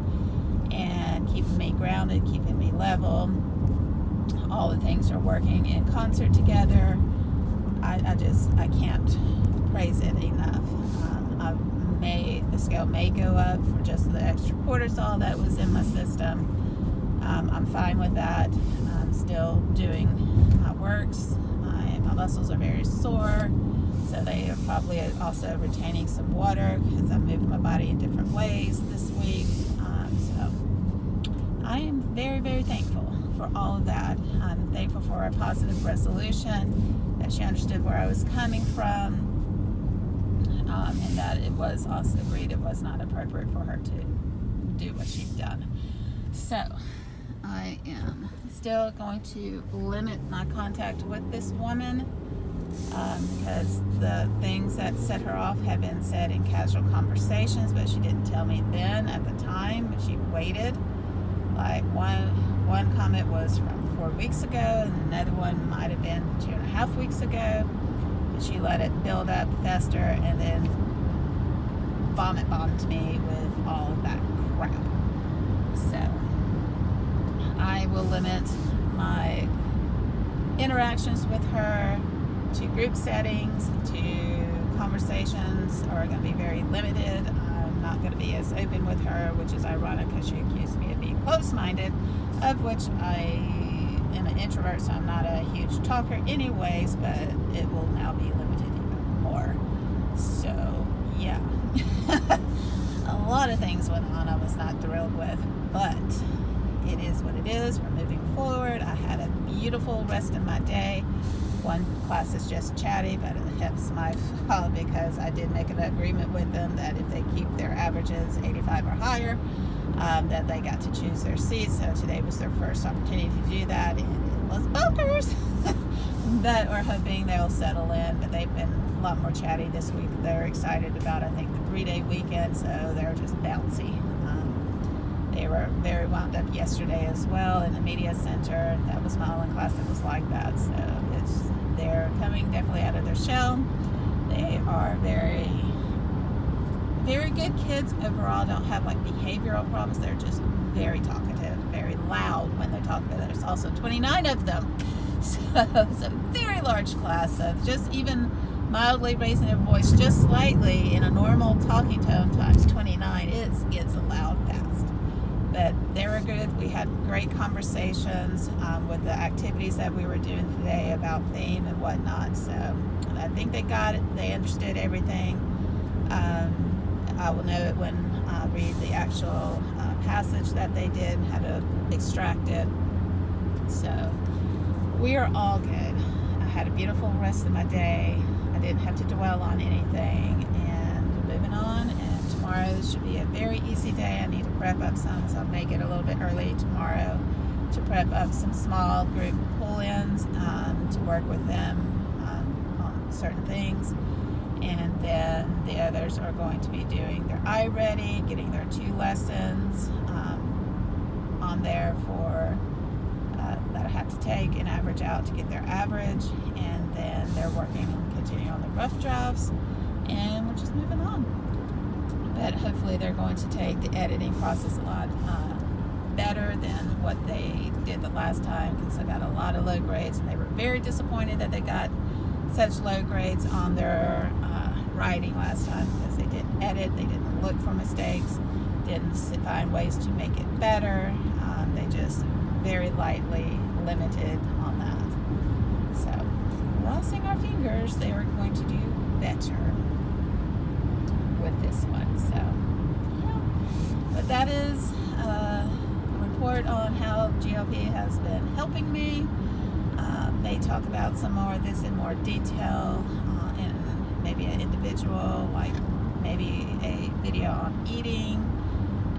and keeping me grounded, keeping me level. All the things are working in concert together. I can't praise it enough. The scale may go up for just the extra cortisol that was in my system. I'm fine with that. I'm still doing my works. My muscles are very sore, so they are probably also retaining some water because I'm moving my body in different ways this week. So I am very, very thankful for all of that. I'm thankful for a positive resolution, that she understood where I was coming from, and that it was also agreed it was not appropriate for her to do what she'd done. So I am still going to limit my contact with this woman because the things that set her off have been said in casual conversations, but she didn't tell me then at the time. She waited. Like one comment was from 4 weeks ago, and another one might have been 2.5 weeks ago. She let it build up, fester, and then vomit bombed me with all of that crap. So I will limit my interactions with her to group settings, to conversations are going to be very limited. I'm not going to be as open with her, which is ironic because she accused me of being close-minded, of which I am an introvert, so I'm not a huge talker anyways, but it will now be limited even more. So yeah, a lot of things went on I was not thrilled with, but it is what it is. We're moving forward. I had a beautiful rest of my day. One class is just chatty, but it helps my fault because I did make an agreement with them that if they keep their averages 85 or higher, that they got to choose their seats. So today was their first opportunity to do that, and it was bonkers. But we're hoping they'll settle in. But they've been a lot more chatty this week. They're excited about, I think, the 3-day weekend, so they're just bouncy. They were very wound up yesterday as well in the media center. That was my only class that was like that. So they're coming definitely out of their shell. They are very, very good kids overall. Don't have like behavioral problems. They're just very talkative, very loud when they're talking, but there's also 29 of them. So it's a very large class of just even mildly raising their voice just slightly in a normal talking tone times 29, it gets loud fast. But they were good. We had great conversations with the activities that we were doing today about theme and whatnot. So I think they got it. They understood everything. I will know it when I read the actual passage that they did, how to extract it. So we are all good. I had a beautiful rest of my day. I didn't have to dwell on anything, and moving on. And tomorrow should be a very easy day. I need to prep up some, so I'll make it a little bit early tomorrow to prep up some small group pull-ins to work with them on certain things. And then the others are going to be doing their iReady, getting their 2 lessons on there for that I have to take and average out to get their average. And then they're working and continuing on the rough drafts, and we're just moving on. But hopefully they're going to take the editing process a lot better than what they did the last time, because I got a lot of low grades, and they were very disappointed that they got such low grades on their writing last time, because they didn't edit, they didn't look for mistakes, didn't find ways to make it better. They just very lightly limited on that. So crossing our fingers they were going to do better with this one. So yeah, but that is a report on how GLP has been helping me. May talk about some more of this in more detail in maybe an individual, like maybe a video on eating,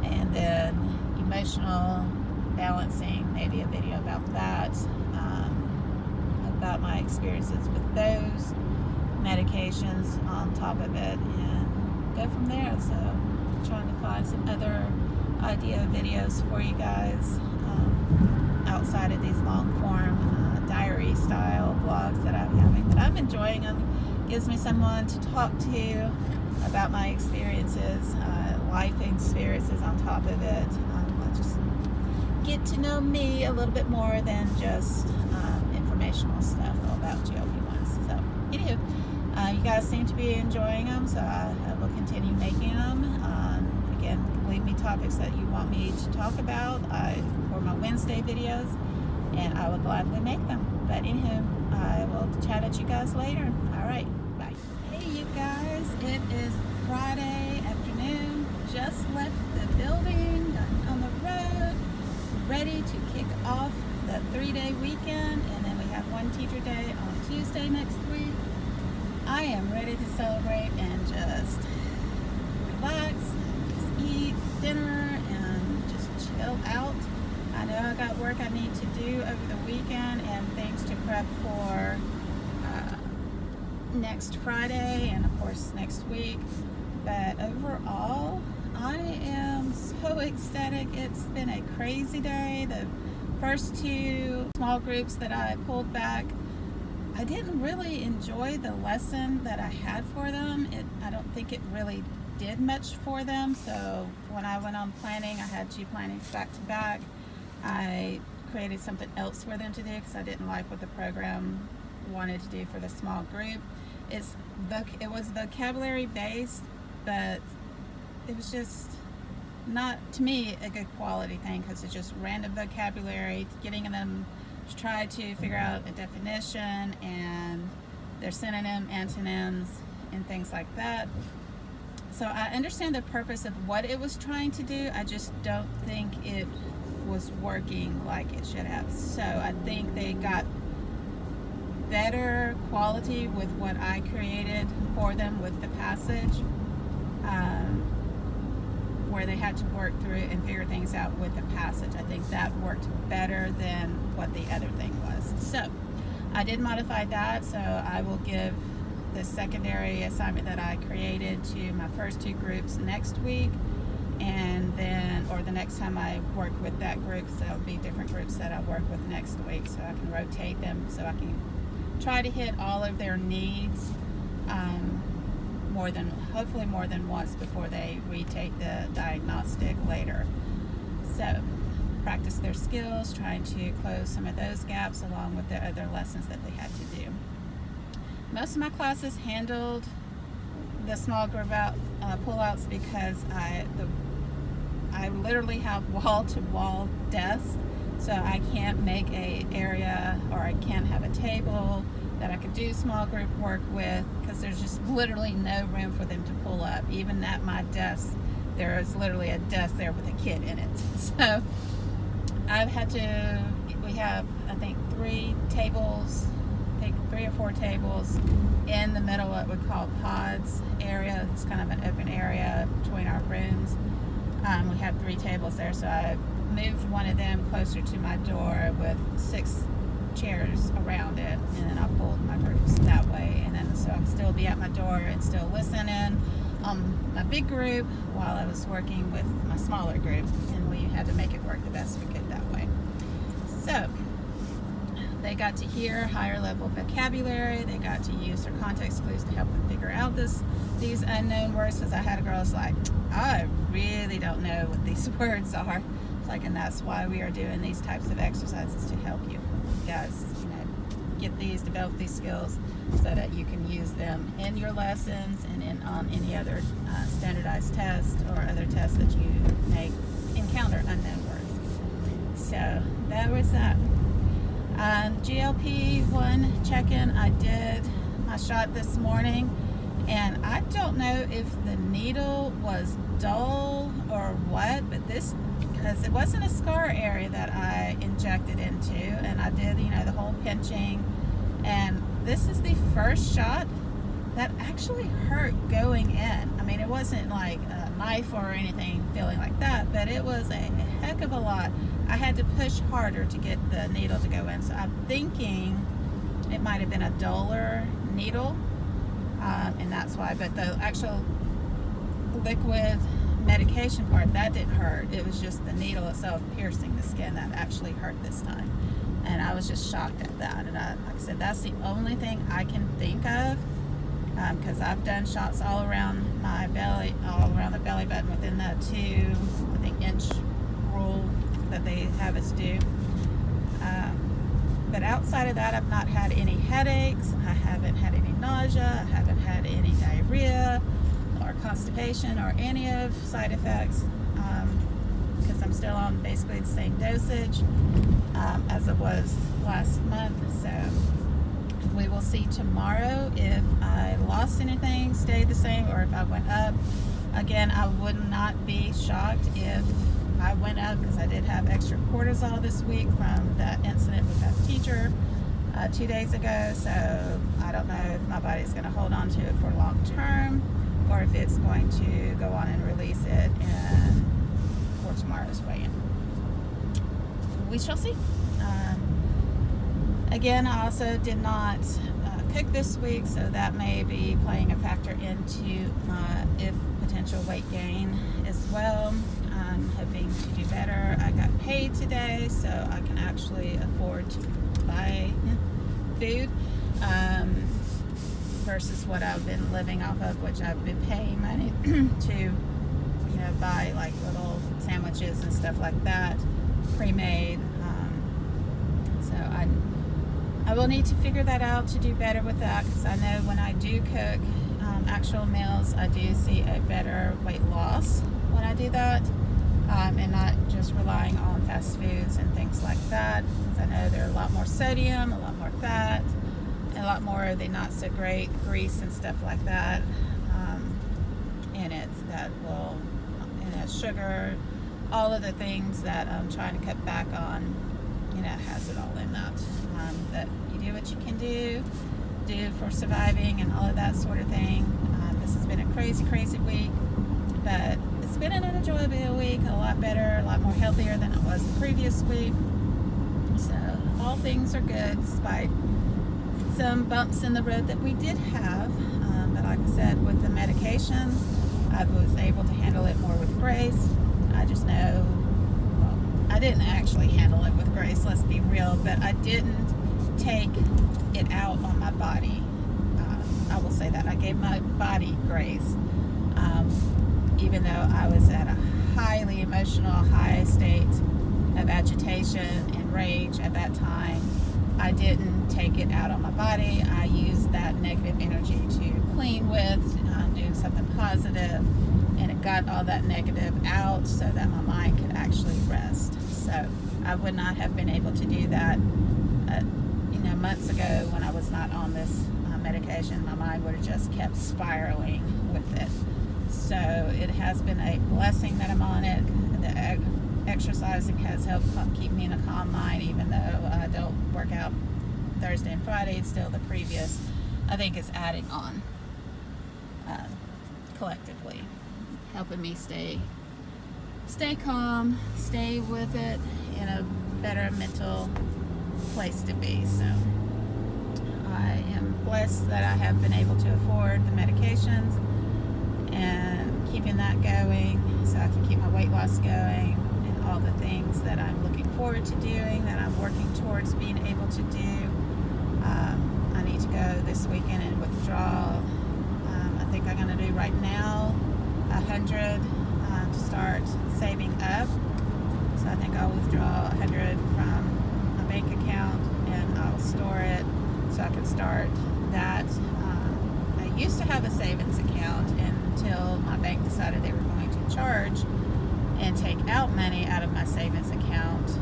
and then emotional balancing, maybe a video about that, about my experiences with those medications on top of it, and go from there. So I'm trying to find some other idea videos for you guys outside of these long form diary style vlogs that I'm having, but I'm enjoying them. Gives me someone to talk to about my experiences, life experiences on top of it. I just get to know me a little bit more than just informational stuff about GLP-1s. So anywho, you guys seem to be enjoying them, so I will continue making them. Again, leave me topics that you want me to talk about for my Wednesday videos, and I will gladly make them. But anywho, I will chat at you guys later. All right, bye. Hey you guys, it is Friday afternoon. Just left the building, got on the road, ready to kick off the 3-day weekend, and then we have one teacher day on Tuesday next week. I am ready to celebrate and just relax, just eat dinner, and just chill out. I know I got work I need to do over the weekend and things to prep for next Friday and of course next week. But overall, I am so ecstatic. It's been a crazy day. The first 2 small groups that I pulled back, I didn't really enjoy the lesson that I had for them. I don't think it really did much for them. So when I went on planning, I had 2 plannings back to back. I created something else for them to do because I didn't like what the program wanted to do for the small group. It was vocabulary based, but it was just not, to me, a good quality thing, because it's just random vocabulary, getting them to try to figure out a definition and their synonym, antonyms, and things like that. So I understand the purpose of what it was trying to do. I just don't think it was working like it should have. So I think they got better quality with what I created for them with the passage, where they had to work through and figure things out with the passage. I think that worked better than what the other thing was. So I did modify that, so I will give the secondary assignment that I created to my first 2 groups next week, and then, or the next time I work with that group, so it'll be different groups that I work with next week, so I can rotate them, so I can try to hit all of their needs hopefully more than once before they retake the diagnostic later. So practice their skills, trying to close some of those gaps along with the other lessons that they had to do. Most of my classes handled the small group pull-outs because I literally have wall-to-wall desks, so I can't make a area, or I can't have a table that I could do small group work with, because there's just literally no room for them to pull up. Even at my desk, there is literally a desk there with a kid in it. So I've had to, we have, I think, 3 or 4 tables in the middle of what we call pods area. It's kind of an open area between our rooms. We have 3 tables there, so I moved one of them closer to my door with 6 chairs around it, and then I pulled my groups that way, and then so I can still be at my door and still listen in my big group while I was working with my smaller group, and we had to make it work the best we could that way. So they got to hear higher level vocabulary. They got to use their context clues to help them figure out these unknown words, because I had a girl that's like, I really don't know what these words are. It's like, and that's why we are doing these types of exercises, to help you guys, develop these skills so that you can use them in your lessons and on any other standardized test or other tests that you may encounter unknown words. So that was that. GLP-1 check-in. I did my shot this morning, and I don't know if the needle was dull or what, but because it wasn't a scar area that I injected into, and I did, the whole pinching, and this is the first shot that actually hurt going in. I mean, it wasn't like a knife or anything feeling like that, but it was a heck of a lot. I had to push harder to get the needle to go in, so I'm thinking it might have been a duller needle, and that's why. But the actual liquid medication part, that didn't hurt. It was just the needle itself piercing the skin that actually hurt this time, and I was just shocked at that. And like I said, that's the only thing I can think of, because I've done shots all around my belly, all around the belly button within the 2-inch rule that they have us do. But outside of that, I've not had any headaches. I haven't had any nausea. I haven't had any diarrhea or constipation or any of side effects, because I'm still on basically the same dosage as it was last month. So we will see tomorrow if I lost anything, stayed the same, or if I went up. Again, I would not be shocked if I went up, because I did have extra cortisol this week from that incident with that teacher 2 days ago. So I don't know if my body's going to hold on to it for long term, or if it's going to go on and release it for tomorrow's weigh-in. We shall see. Again, I also did not cook this week, so that may be playing a factor into my potential weight gain as well. I'm hoping to do better. I got paid today, so I can actually afford to buy food versus what I've been living off of, which I've been paying money to buy like little sandwiches and stuff like that, pre-made. So I will need to figure that out to do better with that, because I know when I do cook actual meals, I do see a better weight loss when I do that, and not just relying on fast foods and things like that, because I know there are a lot more sodium, a lot more fat, and a lot more of the not so great grease and stuff like that in it, that will, sugar, all of the things that I'm trying to cut back on, has it all in that. That you do what you can do for surviving and all of that sort of thing. This has been a crazy week, but it's been an enjoyable week, a lot better, a lot more healthier than it was the previous week. So all things are good, despite some bumps in the road that we did have. But like I said, with the medications, I was able to handle it more with grace. I just know, well, I didn't actually handle it with grace, let's be real, but I didn't take it out on my body. I will say that. I gave my body grace, even though I was at a highly emotional, high state of agitation and rage at that time, I didn't take it out on my body. I used that negative energy to clean with, doing something positive, and it got all that negative out so that my mind could actually rest. So I would not have been able to do that months ago when I was not on this medication. My mind would have just kept spiraling with it. So it has been a blessing that I'm on it. The exercising has helped keep me in a calm mind, even though I don't work out Thursday and Friday. It's still the previous, I think, is adding on collectively, helping me stay calm, stay with it in a better mental place to be. So I am blessed that I have been able to afford the medications and keeping that going so I can keep my weight loss going and all the things that I'm looking forward to doing, that I'm working towards being able to do. I need to go this weekend and withdraw. I think I'm going to do right now 100 to start saving up. So I think I'll withdraw 100 from my bank account and I'll store it so I can start that. I used to have a savings account until my bank decided they were going to charge and take out money out of my savings account.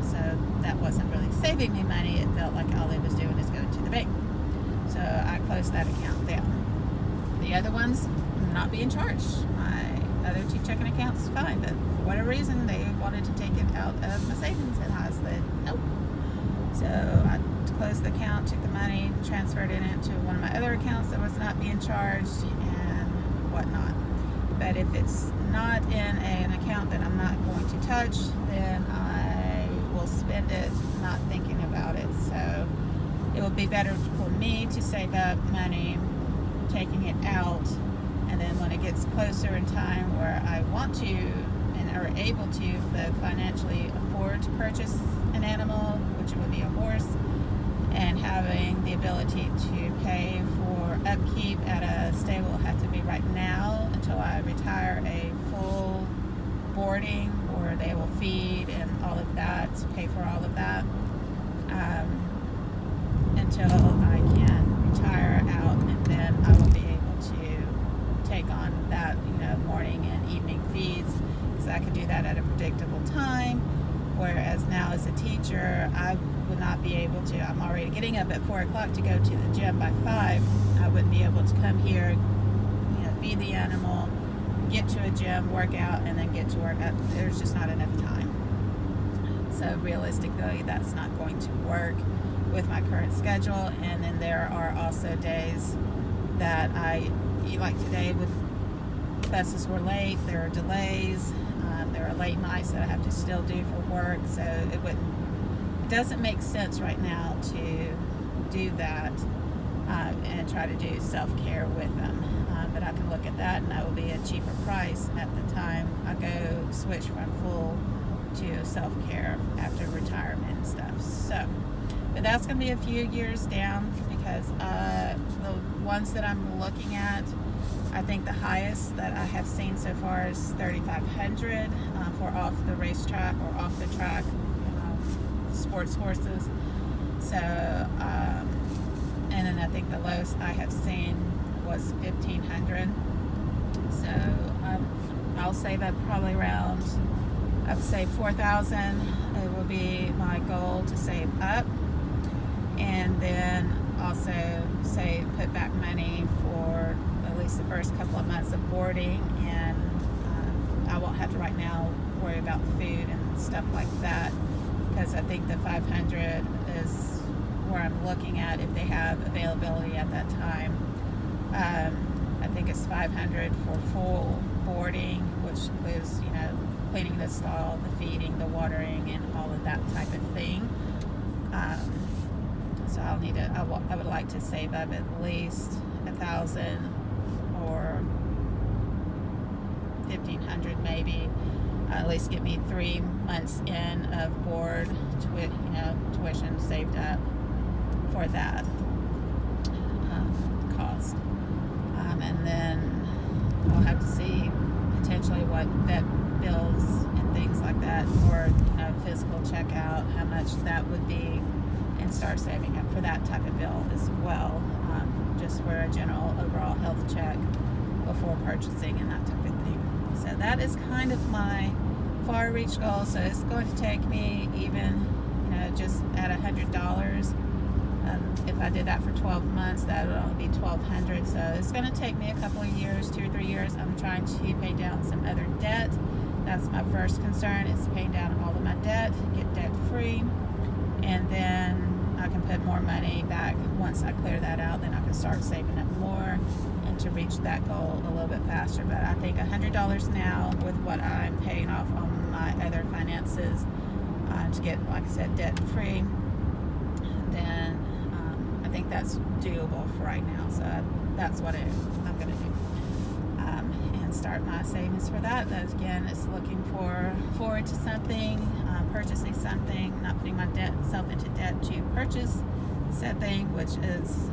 So that wasn't really saving me money. It felt like all it was doing is going to the bank. So I closed that account down. The other ones, not being charged. My other 2 checking accounts is fine, but for whatever reason they wanted to take it out of my savings, and I said nope. So I closed the account, took the money, transferred it into one of my other accounts that was not being charged and whatnot. But if it's not in an account that I'm not going to touch, then I will spend it not thinking about it. So it will be better for me to save up money, taking it out, and then when it gets closer in time where I want to and are able to but financially afford to purchase an animal, which would be a horse, and having the ability to pay for upkeep at a stable will have to be right now until I retire, a full boarding where they will feed and all of that, pay for all of that, until I can retire out, and then I will be able to take on that, morning and evening feeds, so I can do that at a predictable time. Whereas now as a teacher, I would not be able to. I'm already getting up at 4 o'clock to go to the gym by 5. I wouldn't be able to come here, feed the animal, get to a gym, work out, and then get to work. There's just not enough time. So realistically, that's not going to work with my current schedule. And then there are also days that like today, with buses were late, there are delays, there are late nights that I have to still do for work. So it doesn't make sense right now to do that and try to do self-care with them. But I can look at that and that will be a cheaper price at the time I go switch from full to self-care after retirement and stuff. So, but that's going to be a few years down, because the ones that I'm looking at, I think the highest that I have seen so far is $3,500 for off the racetrack or off the track sports horses. So, and then I think the lowest I have seen was $1,500. So I'll save up probably around, I would say $4,000. It will be my goal to save up, and then also put back money for at least the first couple of months of boarding, and I won't have to right now worry about food and stuff like that, because I think the 500 is where I'm looking at if they have availability at that time. I think it's 500 for full boarding, which includes, cleaning the stall, the feeding, the watering, and all of that type of thing. So I would like to save up at least $1,000 or $1,500 maybe. At least get me 3 months in of board, tuition saved up for that cost. And then I'll have to see potentially what vet bills and things like that, or physical checkout, how much that would be, and start saving up for that type of bill as well, just for a general overall health check before purchasing and that type of thing. So that is kind of my far reach goal. So it's going to take me, even, just at $100. If I did that for 12 months, that would only be $1,200. So it's going to take me a couple of years, 2 or 3 years. I'm trying to pay down some other debt. That's my first concern, is paying down all of my debt, get debt free, and then I can put more money back. Once I clear that out, then I can start saving up more and to reach that goal a little bit faster. But I think $100 now, with what I'm paying off on my other finances, to get, like I said, debt free, then I think that's doable for right now. So that's what I'm going to do, and start my savings for that. That again is looking forward to something, purchasing something, not putting myself into debt to purchase said thing, which is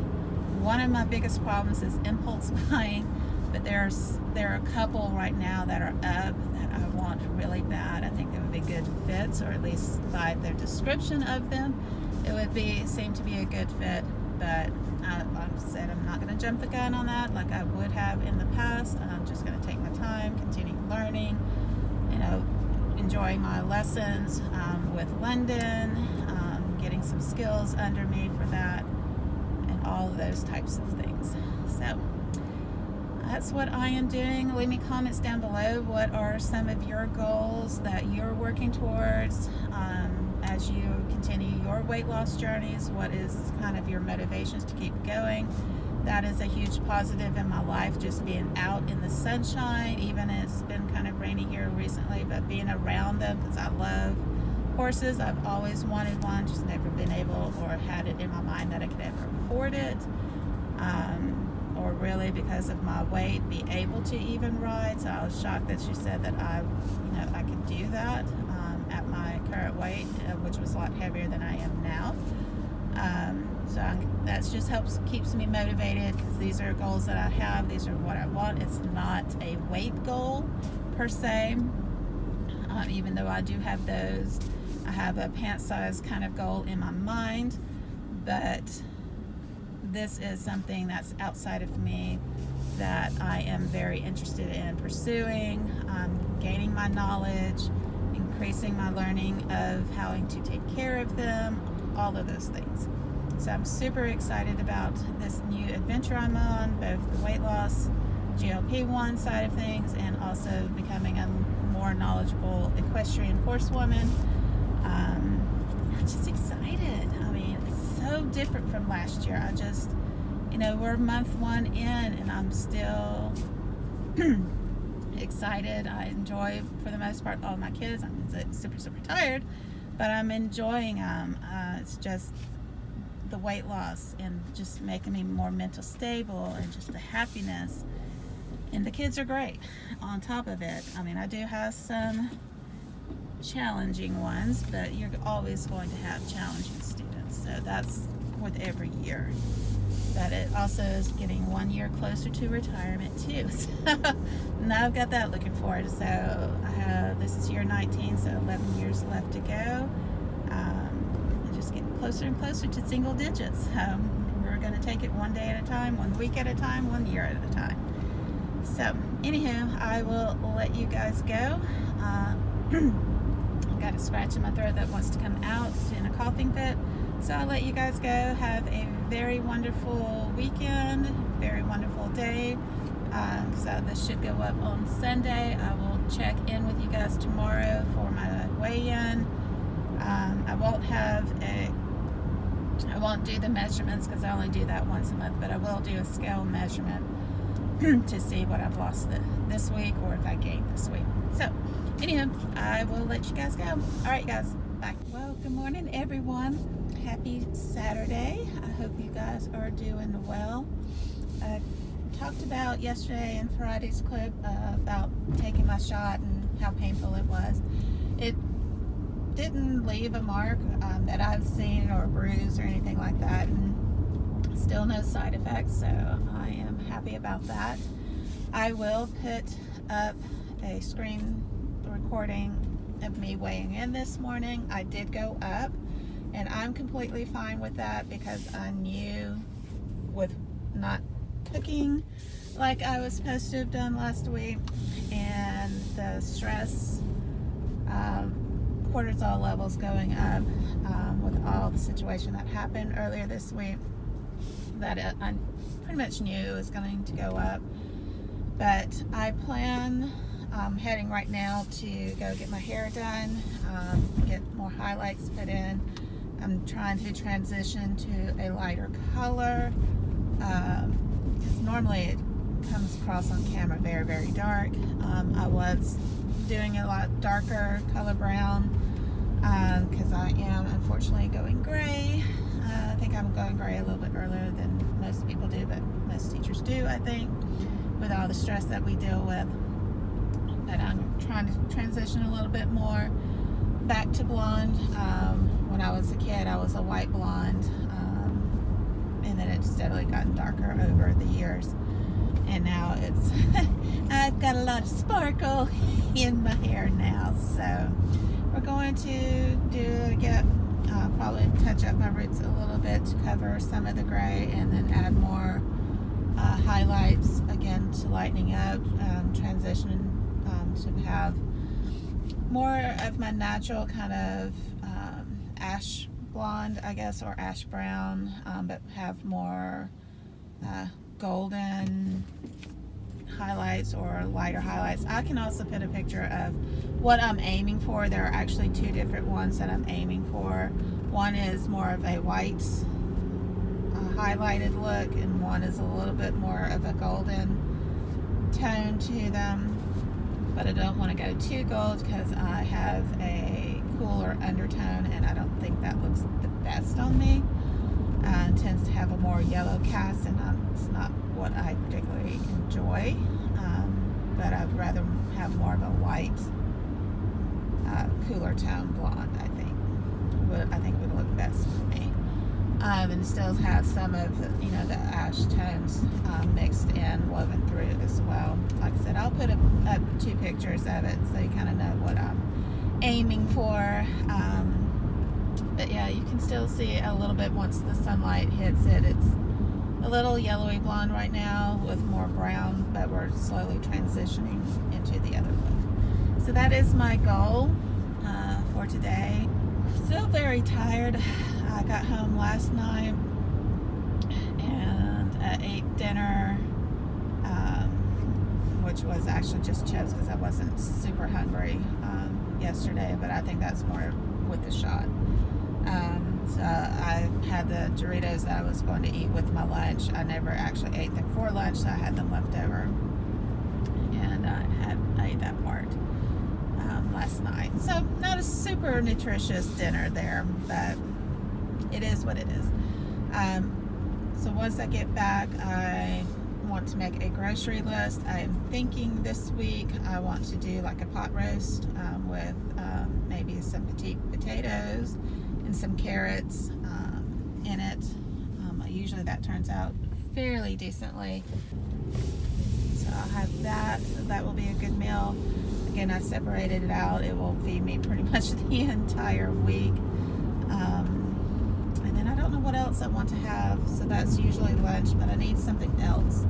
one of my biggest problems, is impulse buying. But there are a couple right now that are up that I want really bad. I think they would be good fits, or at least by their description of them, it would seem to be a good fit. But like I said, I'm not going to jump the gun on that like I would have in the past. I'm just going to take my time, continue learning, enjoying my lessons with London, getting some skills under me for that, and all of those types of things. So that's what I am doing. Leave me comments down below. What are some of your goals that you're working towards as you continue your weight loss journeys? What is kind of your motivations to keep going? That is a huge positive in my life, just being out in the sunshine, even it's been kind of rainy here recently, but being around them, because I love horses. I've always wanted one, just never been able, or had it in my mind that I could ever afford it. Or really, because of my weight, be able to even ride. So I was shocked that she said that I could do that at my current weight, which was a lot heavier than I am now. That just keeps me motivated, because these are goals that I have. These are what I want. It's not a weight goal per se, even though I do have those. I have a pant size kind of goal in my mind, but this is something that's outside of me that I am very interested in pursuing, gaining my knowledge, increasing my learning of how to take care of them, all of those things. So I'm super excited about this new adventure I'm on, both the weight loss, GLP-1 side of things, and also becoming a more knowledgeable equestrian horsewoman. I'm just excited. I mean, it's so different from last year. We're month 1 in, and I'm still excited. I enjoy, for the most part, all my kids. I'm super, super tired, but I'm enjoying them. It's just the weight loss and just making me more mental stable, and just the happiness. And the kids are great on top of it. I mean, I do have some challenging ones, but you're always going to have challenging students. So that's with every year. But it also is getting 1 year closer to retirement too. So now I've got that looking forward. So this is year 19, so 11 years left to go. And just getting closer and closer to single digits. We're going to take it one day at a time, 1 week at a time, 1 year at a time. So anywho, I will let you guys go. I've got a scratch in my throat that wants to come out in a coughing fit. So I'll let you guys go. Have a very wonderful weekend, very wonderful day. So this should go up on Sunday. I will check in with you guys tomorrow for my weigh-in. I won't do the measurements, because I only do that once a month, but I will do a scale measurement to see what I've lost this week, or if I gained this week. So anyhow, I will let you guys go. All right, guys, bye. Well, good morning, everyone. Happy Saturday. I hope you guys are doing well. I talked about yesterday and Friday's clip about taking my shot and how painful it was. It didn't leave a mark that I've seen, or a bruise or anything like that, and still no side effects, so I am happy about that. I will put up a screen recording of me weighing in this morning, I did go up, and I'm completely fine with that because I knew with not cooking like I was supposed to have done last week, and the stress, cortisol levels going up with all the situation that happened earlier this week, that I pretty much knew it was going to go up. But I plan heading right now to go get my hair done, get more highlights put in. I'm trying to transition to a lighter color, because normally it comes across on camera very, very dark. I was doing a lot darker color brown because I am unfortunately going gray. I think I'm going gray a little bit earlier than most people do, but most teachers do, I think, with all the stress that we deal with. But I'm trying to transition a little bit more back to blonde. When I was a kid, I was a white blonde, and then it's steadily gotten darker over the years. And now it's I've got a lot of sparkle in my hair now. So we're going to get probably touch up my roots a little bit to cover some of the gray, and then add more highlights again to lightening up, transitioning to have more of my natural kind of ash blonde, I guess, or ash brown, but have more golden highlights or lighter highlights. I can also put a picture of what I'm aiming for. There are actually two different ones that I'm aiming for. One is more of a white highlighted look, and one is a little bit more of a golden tone to them. But I don't want to go too gold because I have a cooler undertone, and I don't think that looks the best on me. It tends to have a more yellow cast, and it's not what I particularly enjoy. But I'd rather have more of a white, cooler tone blonde. I think would look best for me. And it still have some of the ash tones mixed in, woven through as well. Like I said, I'll put up two pictures of it so you kind of know what I'm aiming for. But yeah, you can still see a little bit once the sunlight hits it. It's a little yellowy blonde right now with more brown, but we're slowly transitioning into the other look. So that is my goal for today. Still very tired. I got home last night and I ate dinner, which was actually just chips because I wasn't super hungry yesterday, but I think that's more with the shot. So I had the Doritos that I was going to eat with my lunch. I never actually ate them for lunch, so I had them left over, and I ate that part last night. So not a super nutritious dinner there, but it is what it is. So once I get back, I want to make a grocery list. I'm thinking this week I want to do like a pot roast with maybe some petite potatoes and some carrots in it. Usually that turns out fairly decently. So I'll have that. So that will be a good meal. Again, I separated it out. It will feed me pretty much the entire week. And then I don't know what else I want to have. So that's usually lunch, but I need something else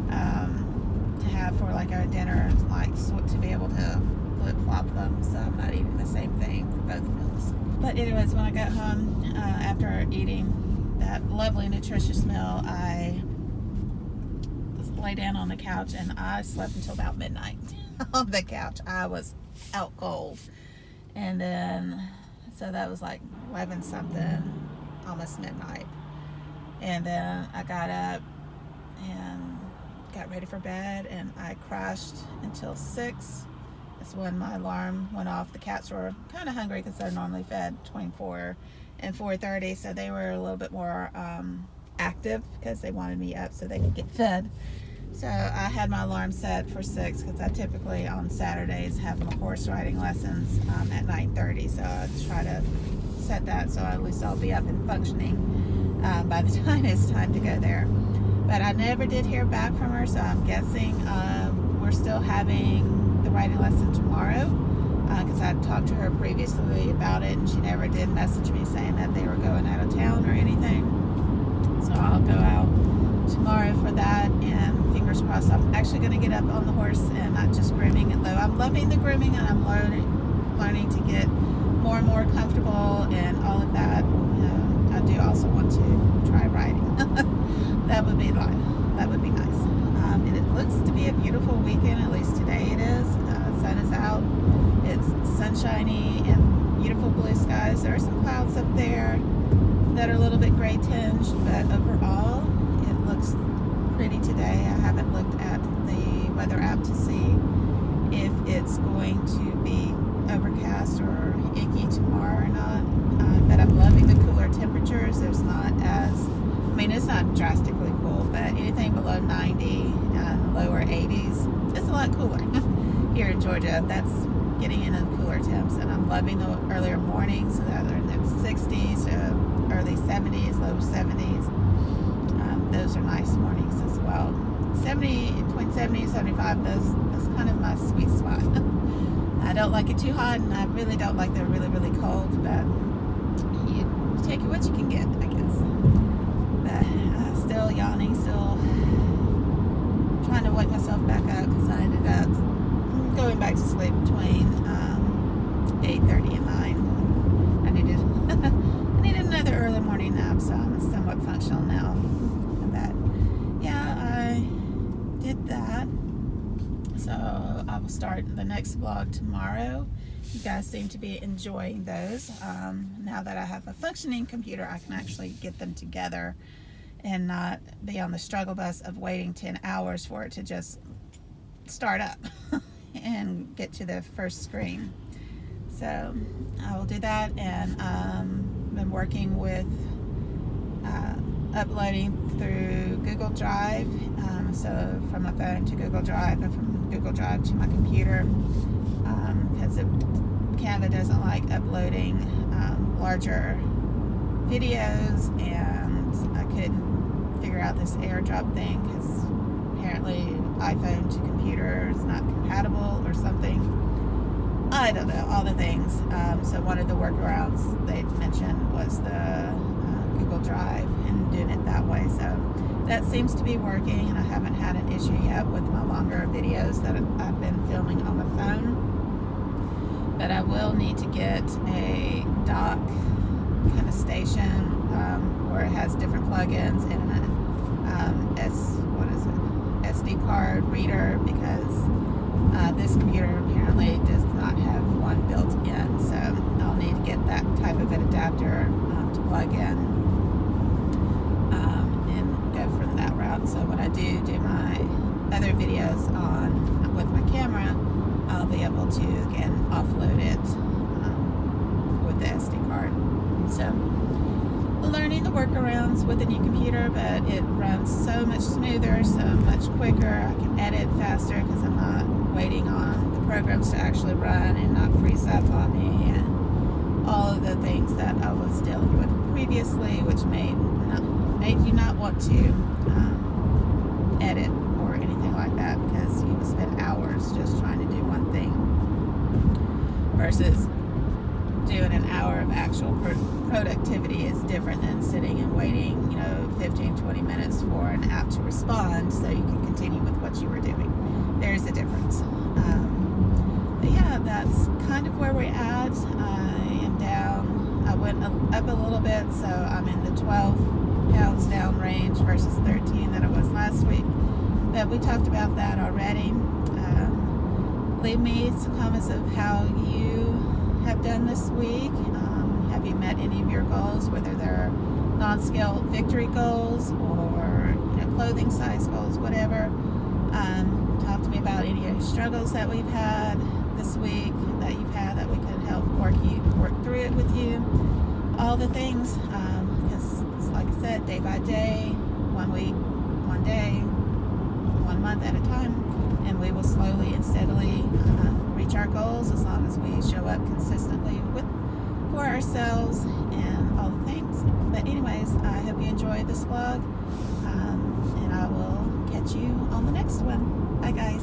to have for like our dinner, like to be able to flip-flop them, so I'm not eating the same thing for both meals. But anyways, when I got home, after eating that lovely nutritious meal, I lay down on the couch and I slept until about midnight on the couch. I was out cold. And then, so that was like 11 something, almost midnight. And then I got up and got ready for bed, and I crashed until 6. That's when my alarm went off. The cats were kind of hungry because they're normally fed between 4 and 4:30, so they were a little bit more active because they wanted me up so they could get fed. So I had my alarm set for 6 because I typically on Saturdays have my horse riding lessons at 9:30, so I try to set that so at least I'll be up and functioning by the time it's time to go there. But I never did hear back from her, so I'm guessing we're still having the writing lesson tomorrow. because I talked to her previously about it, and she never did message me saying that they were going out of town or anything. So I'll go out tomorrow for that, and fingers crossed I'm actually going to get up on the horse and not just grooming it low. I'm loving the grooming, and I'm learning to get more and more comfortable and all of that. I do also want to try riding. That would be nice. And it looks to be a beautiful weekend, at least today it is. Sun is out. It's sunshiny and beautiful blue skies. There are some clouds up there that are a little bit gray tinged, but overall it looks pretty today. I haven't looked at the weather app to see if it's going to be overcast or icky tomorrow or not. But I'm loving the cooler temperatures. There's not it's not drastically cool, but anything below 90 and lower 80s, it's a lot cooler here in Georgia. That's getting into the cooler temps, and I'm loving the earlier mornings that are in the 60s to early 70s, low 70s. Those are nice mornings as well. 70, between 70 and 75, that's kind of my sweet spot. I don't like it too hot, and I really don't like the really, really cold, but you take what you can get, I guess. But still yawning, still trying to wake myself back up, because I ended up going back to sleep between 8:30 and 9. I needed another early morning nap, so I'm somewhat functional now. But yeah, I did that. So I will start the next vlog tomorrow. You guys seem to be enjoying those. Now that I have a functioning computer, I can actually get them together and not be on the struggle bus of waiting 10 hours for it to just start up and get to the first screen. So I will do that, and been working with uploading through Google Drive, so from my phone to Google Drive and from Google Drive to my computer, because Canva doesn't like uploading larger videos, and I couldn't figure out this AirDrop thing because apparently iPhone to computer is not compatible or something. I don't know, all the things. So one of the workarounds they mentioned was the Google Drive and doing it that way. So that seems to be working, and I haven't had an issue yet with my longer videos that I've been filming on my phone. But I will need to get a dock kind of station where it has different plugins and an SD card reader, because this computer apparently does not have one built in, so I'll need to get that type of an adapter to plug in and go from that route. So when I do my other videos with my camera, I'll be able to again offload it with the SD card. So learning the workarounds with the new computer, but it runs so much smoother, so much quicker. I can edit faster because I'm not waiting on the programs to actually run and not freeze up on me, and all of the things that I was dealing with previously, which made you not want to edit or anything like that, because you would spend hours just trying to do one thing versus doing an hour of actual productivity is different than sitting and waiting 15-20 minutes for an app to respond so you can continue with what you were doing. There's a difference. But yeah, that's kind of where we're at. I am down. I went up a little bit, so I'm in the 12 pounds down range versus 13 that I was last week. But we talked about that already. Leave me some comments of how you have done this week. Have you met any of your goals, whether they're non-scale victory goals or clothing size goals, whatever. Talk to me about any of your struggles that we've had this week, that you've had, that we could help work through it with you. All the things, because it's like I said, day by day, 1 week, 1 day, 1 month at a time, and we will slowly and steadily reach our goals as long as we show up consistently for ourselves and all the things. But anyways, I hope you enjoyed this vlog, and I will catch you on the next one. Bye guys.